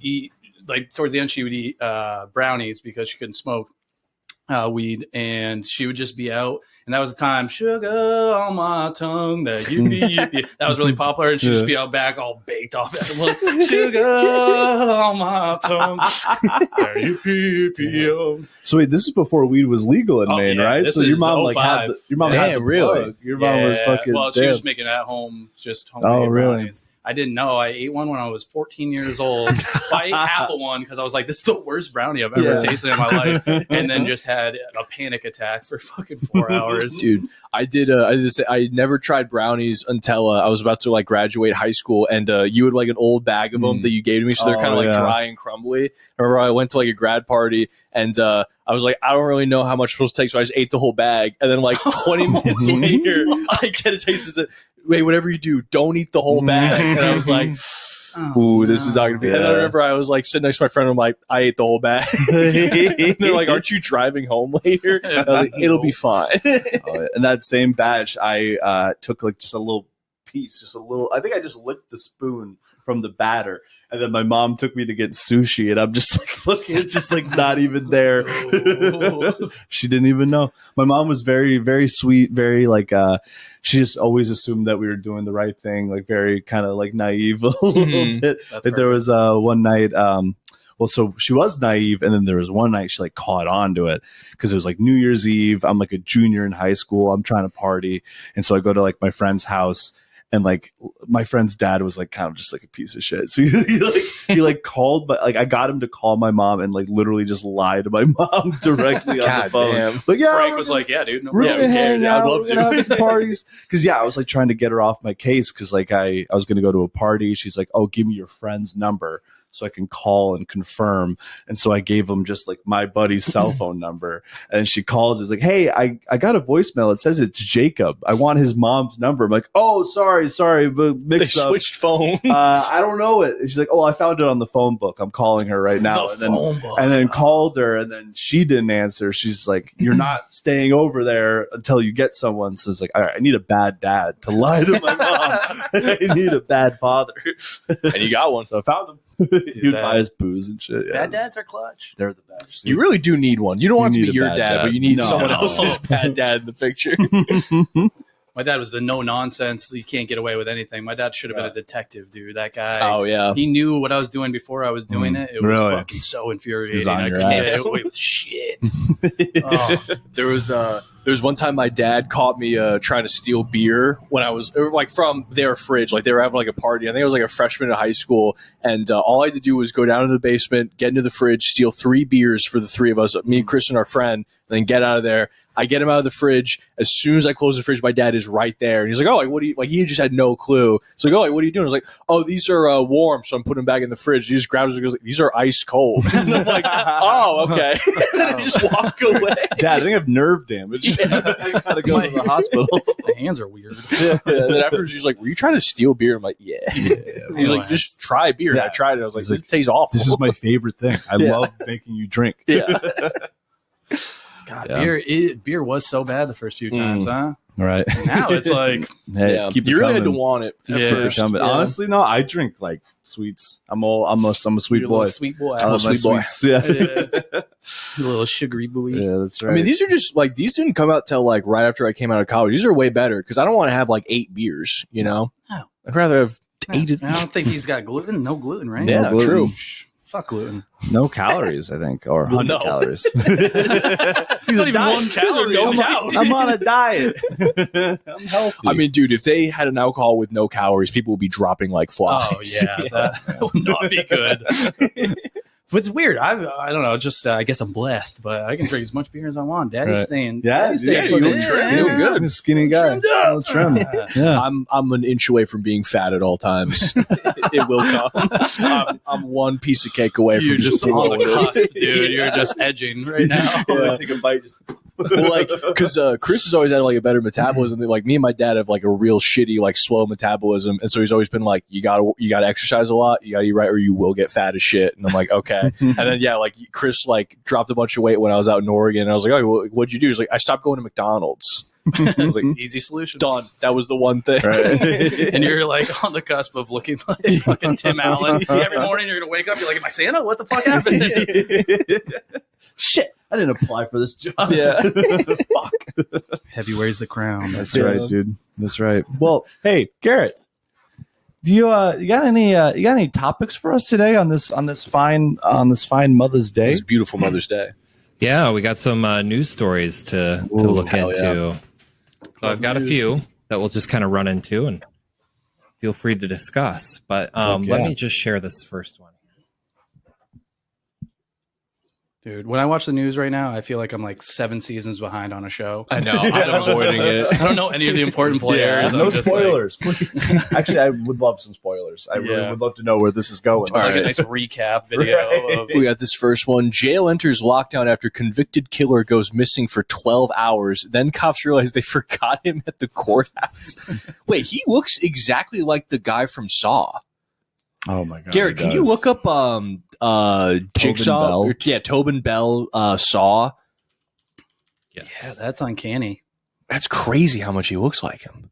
eat, like, towards the end, she would eat brownies because she couldn't smoke weed, and she would just be out. And that was the time, sugar on my tongue, that that was really popular. And she'd just be out back all baked off. Sugar on my tongue. So wait, this is before weed was legal in Maine, right? So your mom like had your mom had the plug. Your mom was fucking. Well, she was making it at home, just homemade. Oh, really? Brownies. I didn't know. I ate one when I was 14 years old. I ate half of one because I was like, this is the worst brownie I've ever tasted in my life. And then just had a panic attack for fucking 4 hours. Dude, I never tried brownies until I was about to like graduate high school. And you had like an old bag of them that you gave to me. So they're kind of like dry and crumbly. I remember I went to like a grad party, and I was like, I don't really know how much it's supposed to take. So I just ate the whole bag. And then like 20 minutes later, I get a taste of it. Wait, whatever you do, don't eat the whole bag. And I was like, ooh, this is not going to be. And then I remember I was like sitting next to my friend. And I'm like, I ate the whole bag. And they're like, aren't you driving home later? I was like, it'll be fine. And that same batch, I took like just a little piece, I think I just licked the spoon from the batter. And then my mom took me to get sushi, and I'm just like, look, it's just like not even there. She didn't even know. My mom was very, very sweet, very like, she just always assumed that we were doing the right thing, like very kind of like naive a little bit. Like there was one night, so she was naive, and then there was one night she like caught on to it because it was like New Year's Eve. I'm like a junior in high school. I'm trying to party, and so I go to like my friend's house. And like my friend's dad was like kind of just like a piece of shit. So he called, but like I got him to call my mom and like literally just lie to my mom directly on the phone. Damn. Like, yeah, Frank was like, yeah, dude, no, we're gonna hang out. I'd love to have some parties. Because I was like trying to get her off my case because like I was gonna go to a party. She's like, oh, give me your friend's number so I can call and confirm. And so I gave him just like my buddy's cell phone number. And she calls. It was like, hey, I got a voicemail. It says it's Jacob. I want his mom's number. I'm like, oh, sorry, but mixed up. They switched phones. I don't know it. And she's like, oh, I found it on the phone book. I'm calling her right now. And then called her, and then she didn't answer. She's like, you're not staying over there until you get someone. So it's like, all right, I need a bad dad to lie to my mom. I need a bad father. And you got one. So I found him. He would buy his booze and shit. Yeah, bad dads are clutch. They're the best. You really do need one. You don't want to be your dad, but you need someone else's bad dad in the picture. My dad was the no nonsense. You can't get away with anything. My dad should have been a detective, dude. That guy. Oh yeah. He knew what I was doing before I was doing it. It was fucking so infuriating. I couldn't get away with shit. There was one time my dad caught me trying to steal beer when I was like from their fridge. Like they were having like a party. I think I was like a freshman in high school, and all I had to do was go down to the basement, get into the fridge, steal 3 beers for the 3 of us, me and Chris and our friend, and then get out of there. I get him out of the fridge. As soon as I close the fridge, my dad is right there, and he's like, "Oh, like, what do you like?" He just had no clue. So like, "Oh, like, what are you doing?" I was like, "Oh, these are warm, so I'm putting them back in the fridge." He just grabs it and goes, like, "These are ice cold." And I'm like, "Oh, okay." And then I just walk away. Dad, I think I have nerve damage. I gotta go to the hospital. The hands are weird. And then afterwards, he's like, "Were you trying to steal beer?" I'm like, "Yeah." He's like, "Just try beer." And I tried it. I was like, "This tastes awful." This is my favorite thing. I love making you drink. Yeah. God, beer was so bad the first few times, huh? Right. Now it's like, hey, you really had to want it at first. Honestly, no, I drink like sweets. I'm a sweet boy. Sweet boy. I'm a sweet boy. Yeah. A little sugary boy. Yeah, that's right. I mean, these are just like, these didn't come out till like right after I came out of college. These are way better because I don't want to have like 8 beers, you know? No. I'd rather have ate it. I don't think he's got gluten. No gluten, right? Yeah, No gluten. true. Fuck gluten. No calories, I think, or 100 calories. He's not even 1 calorie. I'm on a diet. I'm healthy. I mean, dude, if they had an alcohol with no calories, people would be dropping like flies. Oh yeah, that would not be good. But it's weird. I don't know. Just I guess I'm blessed, but I can drink as much beer as I want. Daddy's staying. Daddy's staying. You look trim. You look good. I'm a skinny guy. Trim. Yeah. I'm an inch away from being fat at all times. It will come. I'm one piece of cake away from You're just on the cusp, dude. You're just edging right now. Yeah. Take a bite. Well, like, because Chris has always had like a better metabolism. Like me and my dad have like a real shitty, like slow metabolism, and so he's always been like, you gotta exercise a lot, you gotta eat right, or you will get fat as shit. And I'm like, okay. And then like Chris like dropped a bunch of weight when I was out in Oregon, and I was like, oh, well, what'd you do? He's like, I stopped going to McDonald's. I was like, easy solution. Done. That was the one thing. Right. And you're like on the cusp of looking like fucking Tim Allen. Every morning you're gonna wake up, you're like, am I Santa? What the fuck happened? Shit, I didn't apply for this job. Yeah. Fuck. Heavy wears the crown. That's right, dude. That's right. Well, hey, Garrett, do you got any topics for us today on this fine Mother's Day? It's beautiful Mother's Day. Yeah, we got some news stories to look into. Yeah. So I've got a few that we'll just kind of run into and feel free to discuss. But let me just share this first one. Dude, when I watch the news right now, I feel like I'm like 7 seasons behind on a show. I know. I'm avoiding it. I don't know any of the important players. No spoilers, please. Actually, I would love some spoilers. I really would love to know where this is going. Like a nice recap video. We got this first one. Jail enters lockdown after convicted killer goes missing for 12 hours. Then cops realize they forgot him at the courthouse. Wait, he looks exactly like the guy from Saw. Oh my god, Garrett, can you look up Jigsaw? Tobin Bell Saw. Yes. Yeah, that's uncanny. That's crazy how much he looks like him.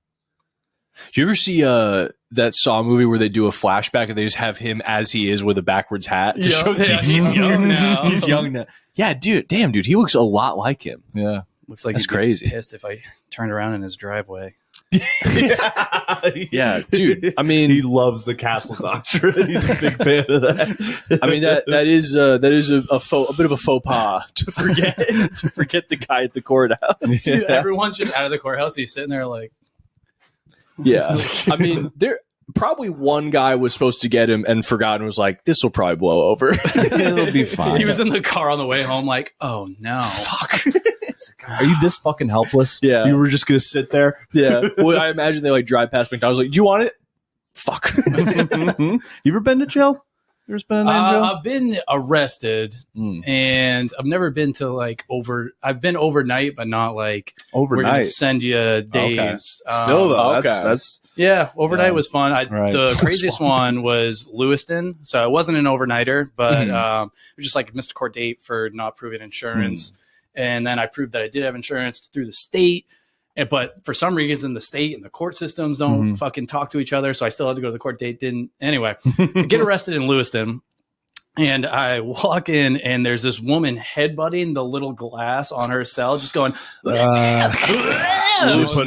Do you ever see that Saw movie where they do a flashback and they just have him as he is with a backwards hat to show that he's young now? He's young now. Yeah, dude, he looks a lot like him. Yeah, looks like that's crazy. Pissed if I turned around in his driveway. Yeah, dude. I mean, he loves the castle doctrine. He's a big fan of that. I mean, that is a bit of a faux pas to forget the guy at the courthouse. Dude, everyone's just out of the courthouse. He's sitting there like, yeah. I mean, there probably one guy was supposed to get him and forgot and was like, "This will probably blow over. It'll be fine." He was in the car on the way home, like, "Oh no, fuck." Are you this fucking helpless? Yeah. You were just going to sit there? Yeah. Well, I imagine they like drive past McDonald's like, do you want it? Fuck. You ever been to jail? You ever been in jail? I've been arrested and I've never been to like I've been overnight, but not like overnight. We're going to send you days. Okay. Still though, that's overnight was fun. The craziest one was Lewiston. So it wasn't an overnighter, but it was just like missed a court date for not proving insurance. And then I proved that I did have insurance through the state. But for some reason, the state and the court systems don't fucking talk to each other. So I still had to go to the court date. Didn't. Anyway, I get arrested in Lewiston. And I walk in and there's this woman headbutting the little glass on her cell, just going, Lewiston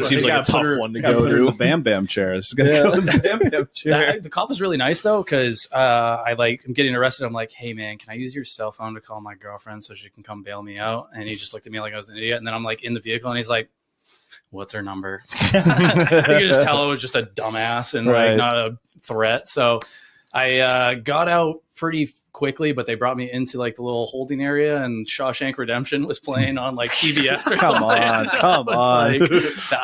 seems like a tough one to go to. The Bam Bam chair. The cop was really nice though, because I'm getting arrested. I'm like, hey man, can I use your cell phone to call my girlfriend so she can come bail me out? And he just looked at me like I was an idiot. And then I'm like in the vehicle and he's like, what's her number? You could just tell it was just a dumbass and like not a threat. So I got out pretty quickly, but they brought me into like the little holding area and Shawshank Redemption was playing on like PBS or something. Come on. Like,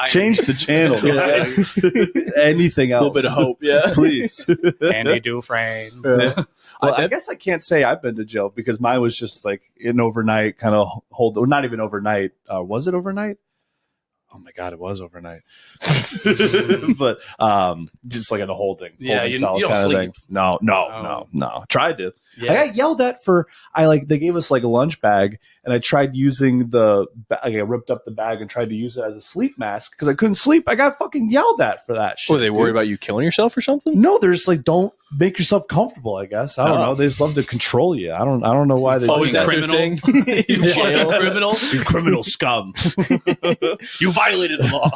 change the channel. Anything else. A little bit of hope, yeah. Please. Andy Dufresne. Well, I guess I can't say I've been to jail because mine was just like an overnight kind of or not even overnight. Was it overnight? Oh my God, it was overnight. But just like in a holding. Yeah, you cell don't kind sleep. of thing. No. Tried to. Yeah. I got yelled at they gave us like a lunch bag, and I tried using I ripped up the bag and tried to use it as a sleep mask because I couldn't sleep. I got fucking yelled at for that shit. Were they worried about you killing yourself or something? No, they're just like, don't make yourself comfortable, I guess. I don't know. They just love to control you. I don't know why they always do that. criminal. You criminal scum. You violated the law.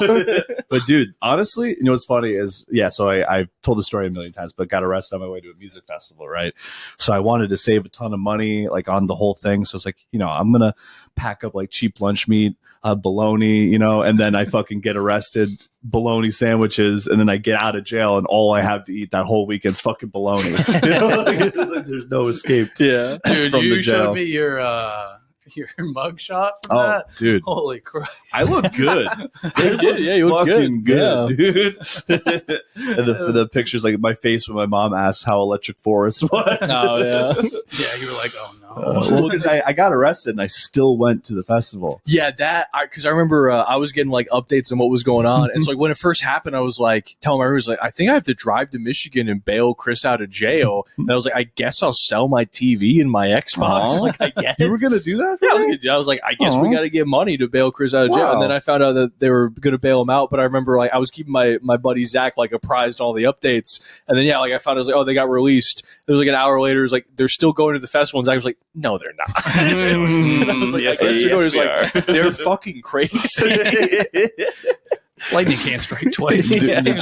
But dude, honestly, you know what's funny is, so I've told the story a million times, but got arrested on my way to a music festival, right? So I wanted to save a ton of money like on the whole thing. So it's like, I'm gonna pack up like cheap lunch meat, bologna, and then I fucking get arrested, bologna sandwiches, and then I get out of jail, and all I have to eat that whole weekend's fucking bologna. Like, there's no escape. Yeah, dude, you showed me your mugshot from that. Dude, holy Christ, I look good. You look good, dude. And the pictures, like my face when my mom asked how Electric Forest was. Oh yeah, yeah. You were like, oh no. Well, because I got arrested and I still went to the festival. Yeah, because I remember I was getting like updates on what was going on, and so like when it first happened, I was like telling my roommates, like, I think I have to drive to Michigan and bail Chris out of jail. And I was like, I guess I'll sell my TV and my Xbox. Like, I guess you were gonna do that. Yeah, I was like, I guess we got to get money to bail Chris out of jail. And then I found out that they were going to bail him out. But I remember like I was keeping my buddy Zach like apprised of all the updates. And then I found out, they got released. It was like an hour later. It was like they're still going to the festival. And Zach was like, no, they're not. And I was like, yes, they're going. It was like they're fucking crazy. Lightning can't strike twice.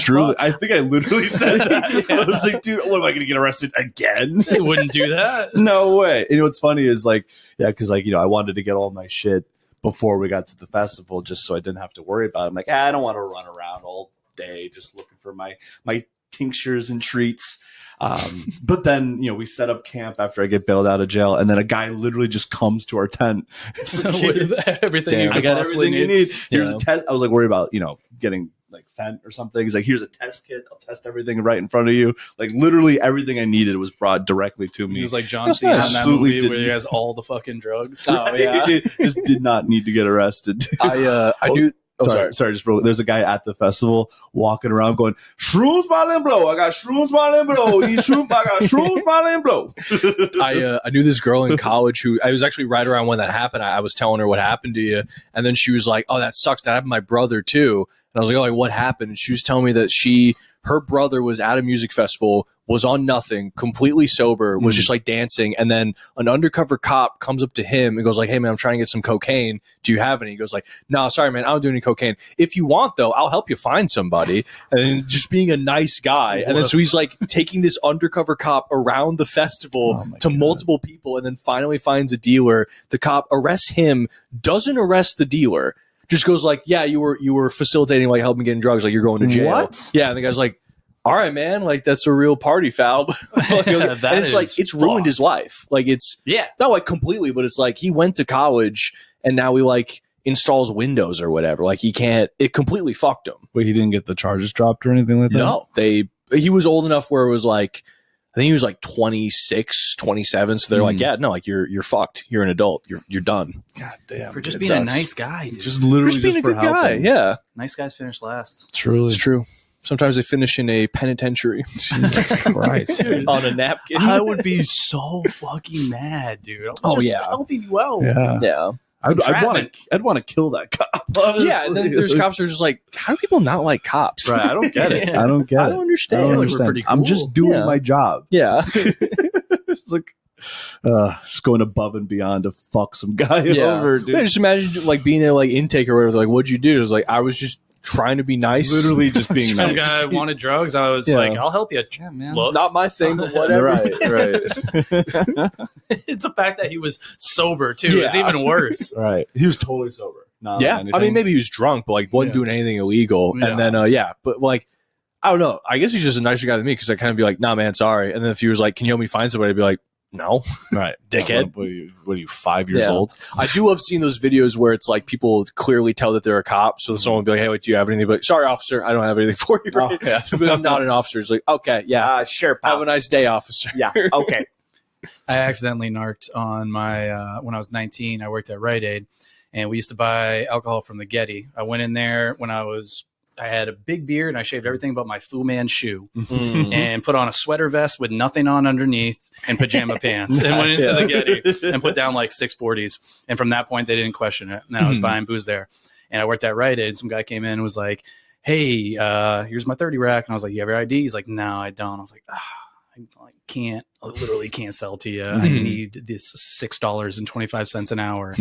Truly, I think I literally said that. I was like, dude, what am I going to get arrested again? They wouldn't do that. No way. And what's funny is because I wanted to get all my shit before we got to the festival, just so I didn't have to worry about it. I'm like, I don't want to run around all day just looking for my tinctures and treats. But then, we set up camp after I get bailed out of jail, and then a guy literally just comes to our tent. With everything I got everything you need. Here's a test. I was like worried about, getting like fent or something. He's like, here's a test kit. I'll test everything right in front of you. Like literally everything I needed was brought directly to me. He was like John Cena in that movie where he has all the fucking drugs. Oh yeah. Just did not need to get arrested. I do. Sorry, just broke. There's a guy at the festival walking around going, "Shrooms, my limblo. I got shrooms, my limblo. I got shrooms, my limblo." I knew this girl in college who I was actually right around when that happened. I was telling her what happened to you, and then she was like, "Oh, that sucks. That happened to my brother too." And I was like, "Oh, like, what happened?" And she was telling me that her brother was at a music festival, was on nothing, completely sober, was just like dancing. And then an undercover cop comes up to him and goes like, "Hey man, I'm trying to get some cocaine. Do you have any?" He goes like, "No, sorry man, I don't do any cocaine. If you want though, I'll help you find somebody." And just being a nice guy. And then so he's like taking this undercover cop around the festival to multiple people, and then finally finds a dealer. The cop arrests him, doesn't arrest the dealer. Just goes like, "Yeah, you were facilitating, like helping getting drugs, like you're going to jail." What? Yeah, and the guy's like, "All right, man, like that's a real party foul." And it's like it's ruined his life. Like it's not like completely, but it's like he went to college and now he like installs Windows or whatever. Like he can't. It completely fucked him. Wait, he didn't get the charges dropped or anything like that? No, he was old enough where it was like, I think he was like 26, 27. So they're like, yeah, no, like you're fucked. You're an adult. You're done. God damn. For just being a nice guy, dude. Just literally just being a good guy. Yeah. Nice guys finish last. Truly. It's true. Sometimes they finish in a penitentiary. Jesus Christ. Dude, on a napkin. I would be so fucking mad, dude. Helping you out. Yeah. I'd want to kill that cop. Honestly. Yeah, and then there's cops who are just like, how do people not like cops? Right, I don't get it. I don't understand. We're pretty cool. I'm just doing my job. Yeah. It's like just going above and beyond to fuck some guy over, dude. Yeah, just imagine like being a like intake or whatever. Like, what'd you do? It was like, I was just trying to be nice. Literally just being Some nice. guy wanted drugs. I was like, I'll help you. Yeah, man. Look. Not my thing, but whatever. Right. It's the fact that he was sober too. It's even worse. Right. He was totally sober. I mean, maybe he was drunk, but like wasn't doing anything illegal. Yeah. And then, but like, I don't know. I guess he's just a nicer guy than me because I kind of be like, nah, man, sorry. And then if he was like, can you help me find somebody? I'd be like, no. Right. Dickhead. What are you 5 years old? I do love seeing those videos where it's like people clearly tell that they're a cop. So someone will be like, hey, wait, do you have anything? But like, sorry, officer, I don't have anything for you. Right? But I'm not an officer. It's like, okay, yeah. Sure, pal. Have a nice day, officer. Yeah. Okay. I accidentally narked on my, when I was 19, I worked at Rite Aid and we used to buy alcohol from the Getty. I went in there when I was I had a big beard and I shaved everything but my Fu Man shoe and put on a sweater vest with nothing on underneath and pajama pants and went into the Getty and put down like 640s. And from that point, they didn't question it. And then I was buying booze there. And I worked at Rite Aid. Some guy came in and was like, hey, here's my 30 rack. And I was like, you have your ID? He's like, no, I don't. I was like, I literally can't sell to you. I need this $6.25 an hour.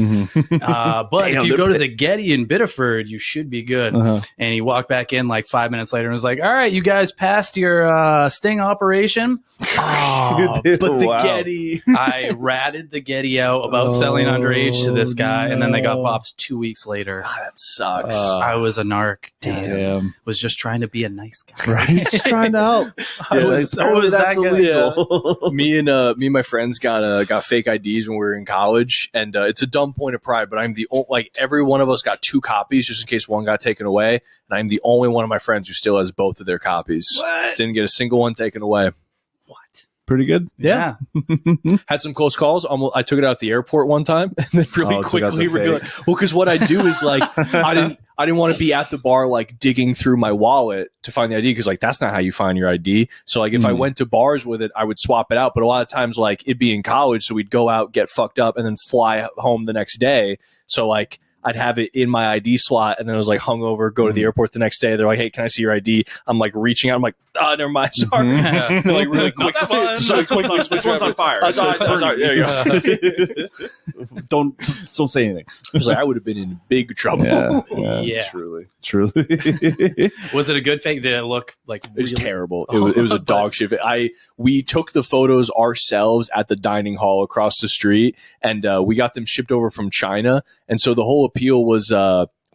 But if you go to the Getty in Biddeford, you should be good. And he walked back in like 5 minutes later and was like, all right, you guys passed your sting operation. But the Getty. I ratted the Getty out about selling underage to this guy. And then they got bops 2 weeks later. That sucks. I was a narc. Damn. Was just trying to be a nice guy. Right? Just trying to help. I was that guy. Me and my friends got fake IDs when we were in college, and it's a dumb point of pride, but I'm the every one of us got 2 copies just in case one got taken away, and I'm the only one of my friends who still has both of their copies. What? Didn't get a single one taken away. What? Pretty good. Yeah. Had some close calls. I took it out at the airport one time, and then really quickly realized, well, because what I do is like I didn't want to be at the bar like digging through my wallet to find the ID, because like that's not how you find your ID. So like if I went to bars with it, I would swap it out. But a lot of times like it'd be in college, so we'd go out, get fucked up, and then fly home the next day. So like I'd have it in my ID slot, and then it was like hungover, go to the airport the next day. They're like, hey, can I see your ID? I'm like reaching out. I'm like, never mind. Sorry. Like really quick. This one's on fire. Sorry. There you go. Don't say anything. I was like, I would have been in big trouble. Yeah. Truly. Was it a good fake? Did it look like It was terrible. It was a dog shit. We took the photos ourselves at the dining hall across the street, and we got them shipped over from China. And so the whole appeal was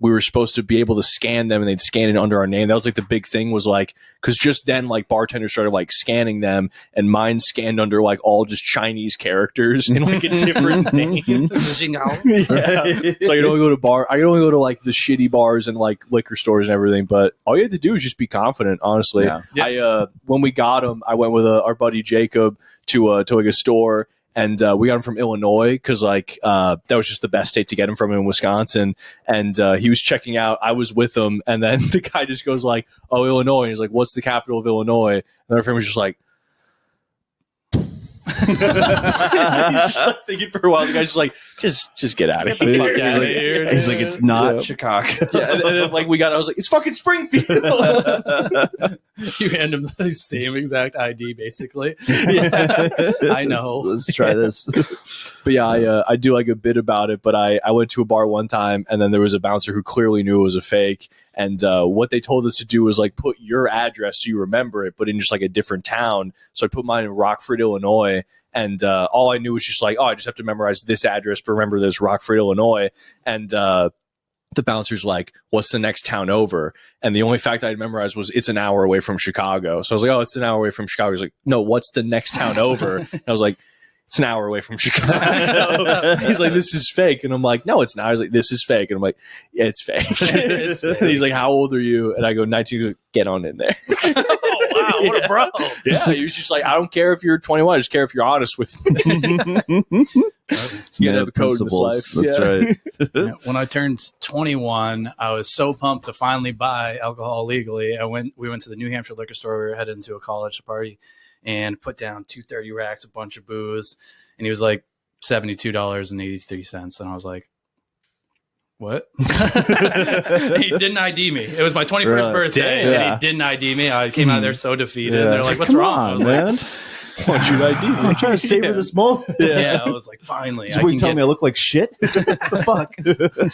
we were supposed to be able to scan them, and they'd scan it under our name. That was like the big thing, was like, because just then like bartenders started like scanning them, and mine scanned under like all just Chinese characters in like a different name. So I could only go to like the shitty bars and like liquor stores and everything. But all you had to do was just be confident, honestly. Yeah. When we got them, I went with our buddy Jacob to like a store. And we got him from Illinois, because like that was just the best state to get him from, in Wisconsin. And he was checking out. I was with him, and then the guy just goes like, "Oh, Illinois." And he's like, "What's the capital of Illinois?" And our friend was just like, he's just like thinking for a while. The guy's just like, just get out of here. Fuck out of here. He's like, it's not Chicago. And then like I was like, it's fucking Springfield. You hand him the same exact ID, basically. I know. Let's try this. But yeah, I do like a bit about it. But I went to a bar one time, and then there was a bouncer who clearly knew it was a fake. And what they told us to do was like put your address so you remember it, but in just like a different town. So I put mine in Rockford, Illinois. And all I knew was just like, I just have to memorize this address, but remember this, Rockford, Illinois. And the bouncer's like, what's the next town over? And the only fact I'd memorized was it's an hour away from Chicago. So I was like, it's an hour away from Chicago. He's like, no, what's the next town over? And I was like, it's an hour away from Chicago. He's like, this is fake. And I'm like, no, it's not. He's like, this is fake. And I'm like, yeah, it's fake. It's fake. He's like, how old are you? And I go, 19. He's like, get on in there. Oh, wow. What a bro. Yeah. He was just like, I don't care if you're 21. I just care if you're honest with me. You gotta have a code in this life. That's right. When I turned 21, I was so pumped to finally buy alcohol legally. We went to the New Hampshire liquor store. We were headed into a college party, and put down 230 racks, a bunch of booze. And he was like $72.83. And I was like, what? He didn't ID me. It was my 21st birthday, and he didn't ID me. I came out of there so defeated. And they're like, what's wrong? I was man. Why don't you ID me? I'm trying to savor this moment. Yeah, I was like, finally. So you tell me I look like shit? What the fuck?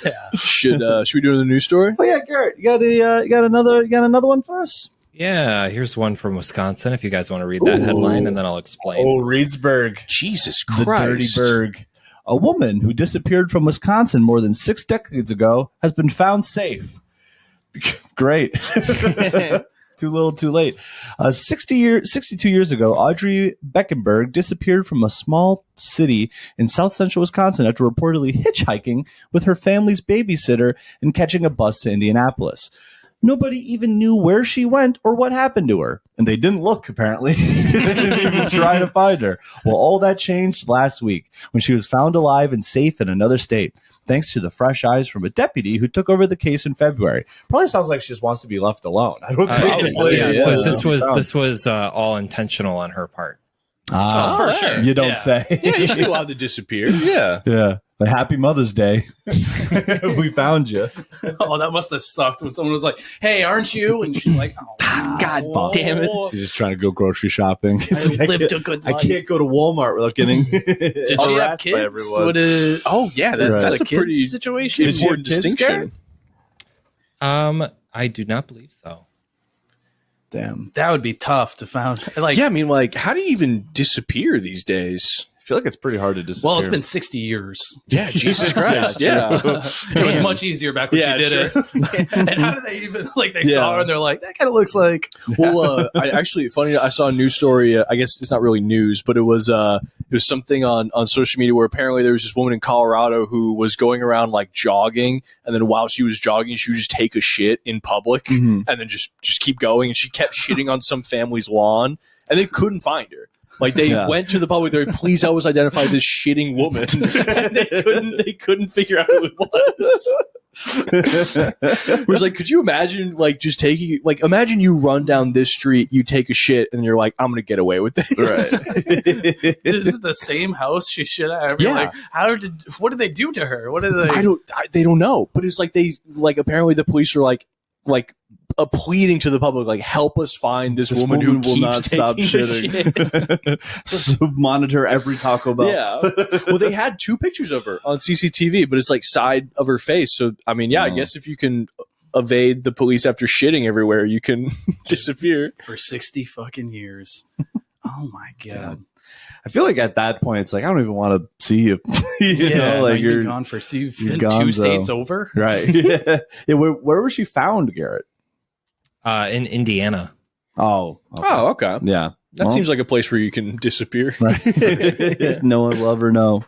Yeah. Should we do the news story? Oh yeah, Garrett, you got another one for us? Yeah, here's one from Wisconsin. If you guys want to read that headline, and then I'll explain. Oh, Reedsburg. Jesus Christ. Christ. The dirty burg. A woman who disappeared from Wisconsin more than 6 decades ago has been found safe. Great. Too little, too late. 62 years ago, Audrey Beckenberg disappeared from a small city in south central Wisconsin after reportedly hitchhiking with her family's babysitter and catching a bus to Indianapolis. Nobody even knew where she went or what happened to her. And they didn't look, apparently. They didn't even try to find her. Well, all that changed last week when she was found alive and safe in another state, thanks to the fresh eyes from a deputy who took over the case in February. Probably sounds like she just wants to be left alone. I don't think. So this was all intentional on her part. For sure. You don't say. Yeah, you should be allowed to disappear. Yeah. Yeah. Like, Happy Mother's Day. We found you. Oh, that must have sucked when someone was like, "Hey, aren't you?" And she's like, "Oh, God damn it!" She's just trying to go grocery shopping. I lived a good life. I can't go to Walmart without getting Did she have kids? Oh yeah, that's a pretty situation. important distinction. I do not believe so. Damn. That would be tough to find. Like, Yeah, I mean, like, how do you even disappear these days? I feel like it's pretty hard to disappear. well, it's been 60 years. Yeah, Jesus Christ. Yeah. It was much easier back when she did it. And how did they even, like, they saw her and they're like, that kind of looks like. Well, I saw a news story. I guess it's not really news, but it was something on social media where apparently there was this woman in Colorado who was going around like jogging, and then while she was jogging, she would just take a shit in public and then just keep going, and she kept shitting on some family's lawn, and they couldn't find her. Like they went to the public, they're like, please help us identify this shitting woman. And they couldn't figure out who it was. It was like, could you imagine like just taking, like, imagine you run down this street, you take a shit, and you're like, I'm gonna get away with this. Right. Is it the same house she should have? I mean, Yeah. like, what did they do to her? What did they? They don't know, but it's like apparently the police are like pleading to the public, like, help us find this woman who will keeps not stop shitting. So monitor every Taco Bell. Yeah. Well, they had 2 pictures of her on CCTV, but it's like side of her face. So, I mean, I guess if you can evade the police after shitting everywhere, you can disappear. For 60 fucking years. Oh my God. I feel like at that point, it's like, I don't even want to see you. You know, like you're gone for you've been gone, 2 states over. Right. Yeah. Where was she found, Garrett? In Indiana. Oh. Okay. Oh, okay. Yeah. That seems like a place where you can disappear. Right. No one love her. No.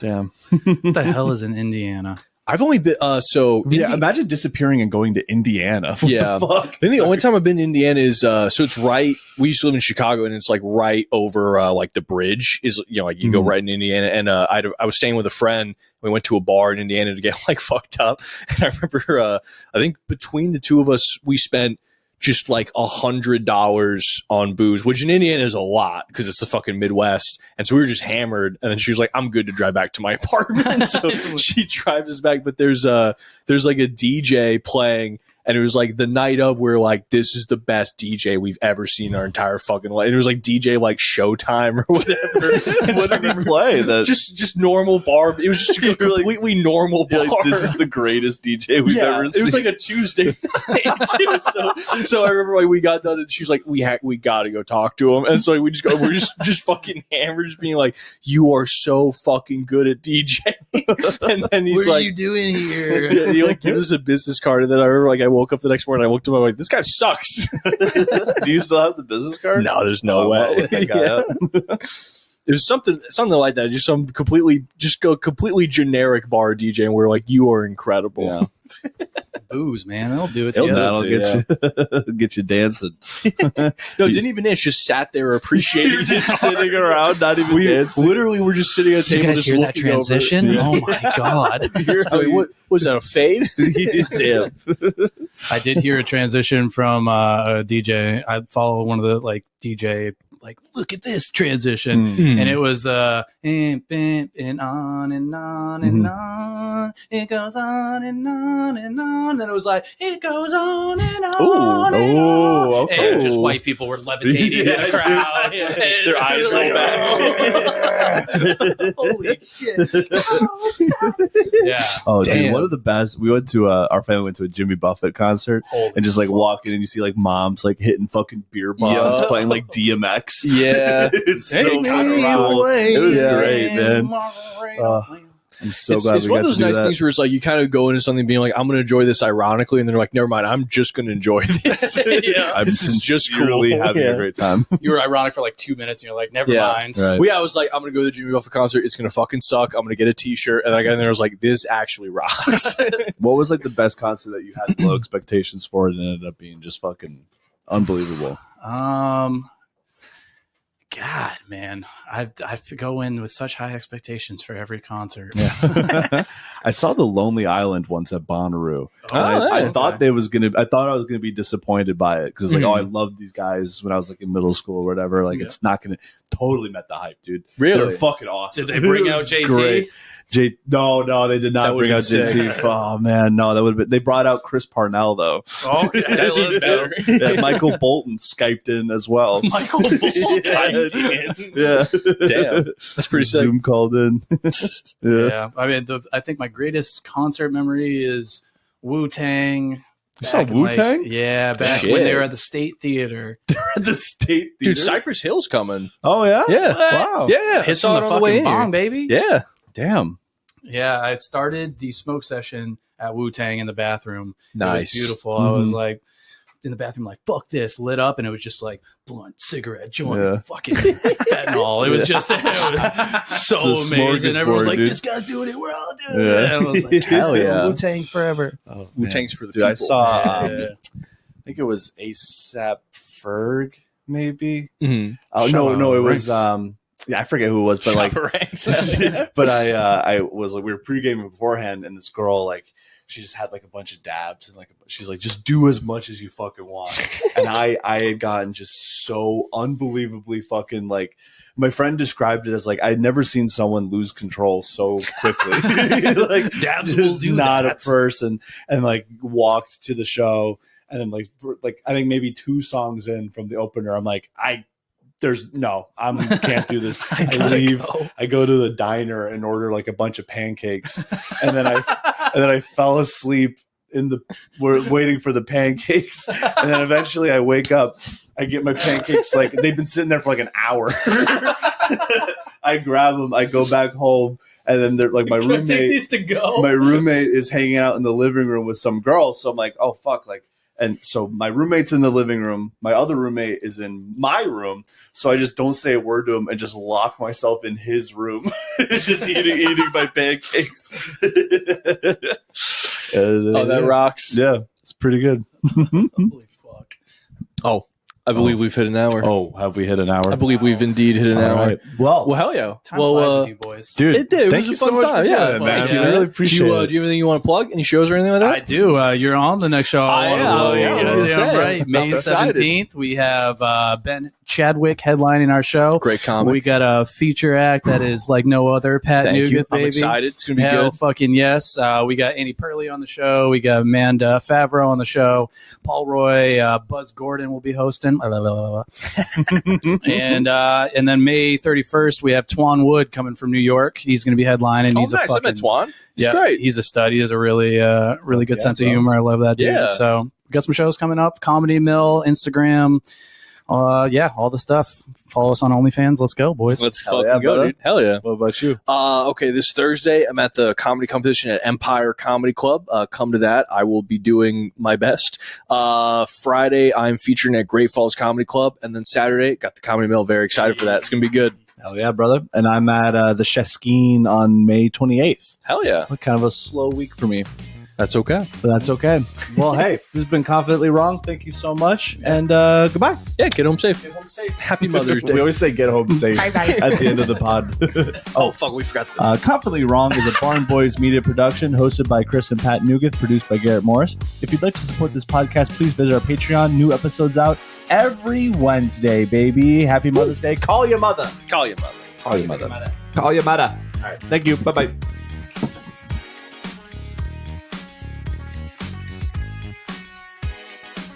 Damn. What the hell is in Indiana? I've only been imagine disappearing and going to Indiana. What the fuck? I think the only time I've been to Indiana is so it's right. We used to live in Chicago, and it's like right over like the bridge is, you know, like you go right in Indiana. And I was staying with a friend. We went to a bar in Indiana to get like fucked up. And I remember I think between the two of us, we spent just like $100 on booze, which in Indiana is a lot because it's the fucking Midwest. And so we were just hammered. And then she was like, I'm good to drive back to my apartment. So she drives us back. But there's like a DJ playing. And it was like the night of, we're like, this is the best DJ we've ever seen in our entire fucking life. And it was like DJ like Showtime or whatever. And what did he play? Just normal bar. It was just a completely normal bar. Like, this is the greatest DJ we've ever seen. It was like a Tuesday night too. So I remember like we got done and she was like, we got to go talk to him. And so we're just fucking hammered, just being like, you are so fucking good at DJ. And then he's what like, are you doing here? he like gives us a business card. And then I remember like I woke up the next morning, I looked at him, I'm like, this guy sucks. Do you still have the business card? No, there's no way. It was something like that. Just some completely generic bar DJ, and we're like, you are incredible. Yeah. Booze, man, that'll do it. That'll get you dancing. No, didn't even dance. Just sat there appreciating, just sitting around, not even dancing. Literally, we're just sitting at a table, just hear that looking transition. Over. Oh my God! I mean, what was that? A fade? Damn. I did hear a transition from a DJ. I follow one of the like DJ. Like, look at this transition. And it was the and on and on and on. It goes on and on and on. Then it was like, it goes on and on. Okay. And just white people were levitating in the crowd. Their eyes roll back. Holy shit. Yeah. Oh, dude, one of the best. We went to our family went to a Jimmy Buffett concert. And just like walking and you see like moms like hitting fucking beer bombs, playing like DMX. Yeah. It's so cool. It was great, man. I'm so glad it's one of those nice things where it's like you kind of go into something being like, I'm going to enjoy this ironically, and they're like, never mind, I'm just going to enjoy this. I'm just cool. Having a great time. You were ironic for like 2 minutes, and you're like, never mind. Right. Well, I was like, I'm going to go to the Jimmy Buffett concert. It's going to fucking suck. I'm going to get a T-shirt, and I got in there. I was like, this actually rocks. What was like the best concert that you had low expectations for, and it ended up being just fucking unbelievable? God, man, I go in with such high expectations for every concert. Yeah. I saw the Lonely Island once at Bonnaroo. I thought I was gonna be disappointed by it because like, I loved these guys when I was like in middle school or whatever. Like, it's not gonna totally met the hype, dude. Really, they're fucking awesome. Did they bring out JT? Great. No, they did not bring out JT. Oh man, no, that would have been. They brought out Chris Parnell though. Oh, that's even better. Yeah, Michael Bolton Skyped in as well. Michael Bolton Skyped in. Yeah, damn, that's pretty sick. Zoom called in. Yeah, I mean, I think my greatest concert memory is Wu-Tang. You saw Wu-Tang? Yeah, back when they were at the State Theater. At the State Theater? Dude, Cypress Hill's coming. Oh yeah, yeah, wow, yeah. Hits from the fucking bong, baby. Yeah, damn. Yeah, I started the smoke session at Wu-Tang in the bathroom. Nice. It was beautiful. I was like in the bathroom, like, fuck this, lit up, and it was just like blunt, cigarette, joint, fucking fentanyl. It was just so amazing. Everyone was like, this guy's doing it, we're all doing it. And I was like, hell yeah. Wu-Tang forever. Oh, Wu-Tang's for the dude, people. I saw, I think it was A$AP Ferg, maybe? Mm-hmm. Oh, no, it was... yeah, I forget who it was, but like, but I was like, we were pre-gaming beforehand, and this girl, like, she just had like a bunch of dabs, and like, she's like, just do as much as you fucking want. And I had gotten just so unbelievably fucking like, my friend described it as like, I'd never seen someone lose control so quickly. Like, dabs will do not that. a person, and like walked to the show, and then like, I think maybe 2 songs in from the opener, I'm like, I can't do this. I leave. I go to the diner and order like a bunch of pancakes, and then I fell asleep we're waiting for the pancakes, and then eventually I wake up. I get my pancakes, like they've been sitting there for like an hour. I grab them. I go back home, and then they're like my roommate. Take these to go. My roommate is hanging out in the living room with some girl, so I'm like, oh fuck, like. And so my roommate's in the living room. My other roommate is in my room. So I just don't say a word to him and just lock myself in his room. Just eating my pancakes. That rocks. Yeah, it's pretty good. Holy fuck. Oh, I believe we've hit an hour. Oh, have we hit an hour? I believe we've indeed hit an hour. Right. Well, hell yeah. Time flies with you boys. Dude, it did. It was a fun time. Yeah, thank you. I really appreciate it. Do you have anything you want to plug? Any shows or anything like that? I do. You're on the next show. Right. May 17th, we have Ben Chadwick headlining our show. Great comic. We got a feature act that is like no other. Pat Nugent, baby. I'm excited. It's going to be good. Fucking yes. We got Andy Purley on the show. We got Amanda Favreau on the show. Paul Roy, Buzz Gordon will be hosting. And then May 31st, we have Twan Wood coming from New York. He's going to be headlining. He's nice. I met Twan. He's great. He's a stud. He has a really good sense of humor. I love that dude. Yeah. So we got some shows coming up. Comedy Mill, Instagram. All the stuff. Follow us on OnlyFans. Let's go, boys. Let's fucking go, dude. Hell yeah. What about you? Okay, this Thursday, I'm at the comedy competition at Empire Comedy Club. Come to that. I will be doing my best. Friday, I'm featuring at Great Falls Comedy Club. And then Saturday, got the Comedy Mill. Very excited for that. It's going to be good. Hell yeah, brother. And I'm at the Cheskine on May 28th. Hell yeah. Kind of a slow week for me. That's okay. But that's okay. Well, hey, this has been Confidently Wrong. Thank you so much. And goodbye. Yeah, get home safe. Happy Mother's Day. We always say get home safe Bye-bye. at the end of the pod. Oh, fuck, we forgot that. Confidently Wrong is a Barn Boys media production hosted by Chris and Pat Nugent, produced by Garrett Morris. If you'd like to support this podcast, please visit our Patreon. New episodes out every Wednesday, baby. Happy Mother's Day. Call your mother. Call your mother. Call your mother. Call your mother. All right. Thank you. Bye-bye.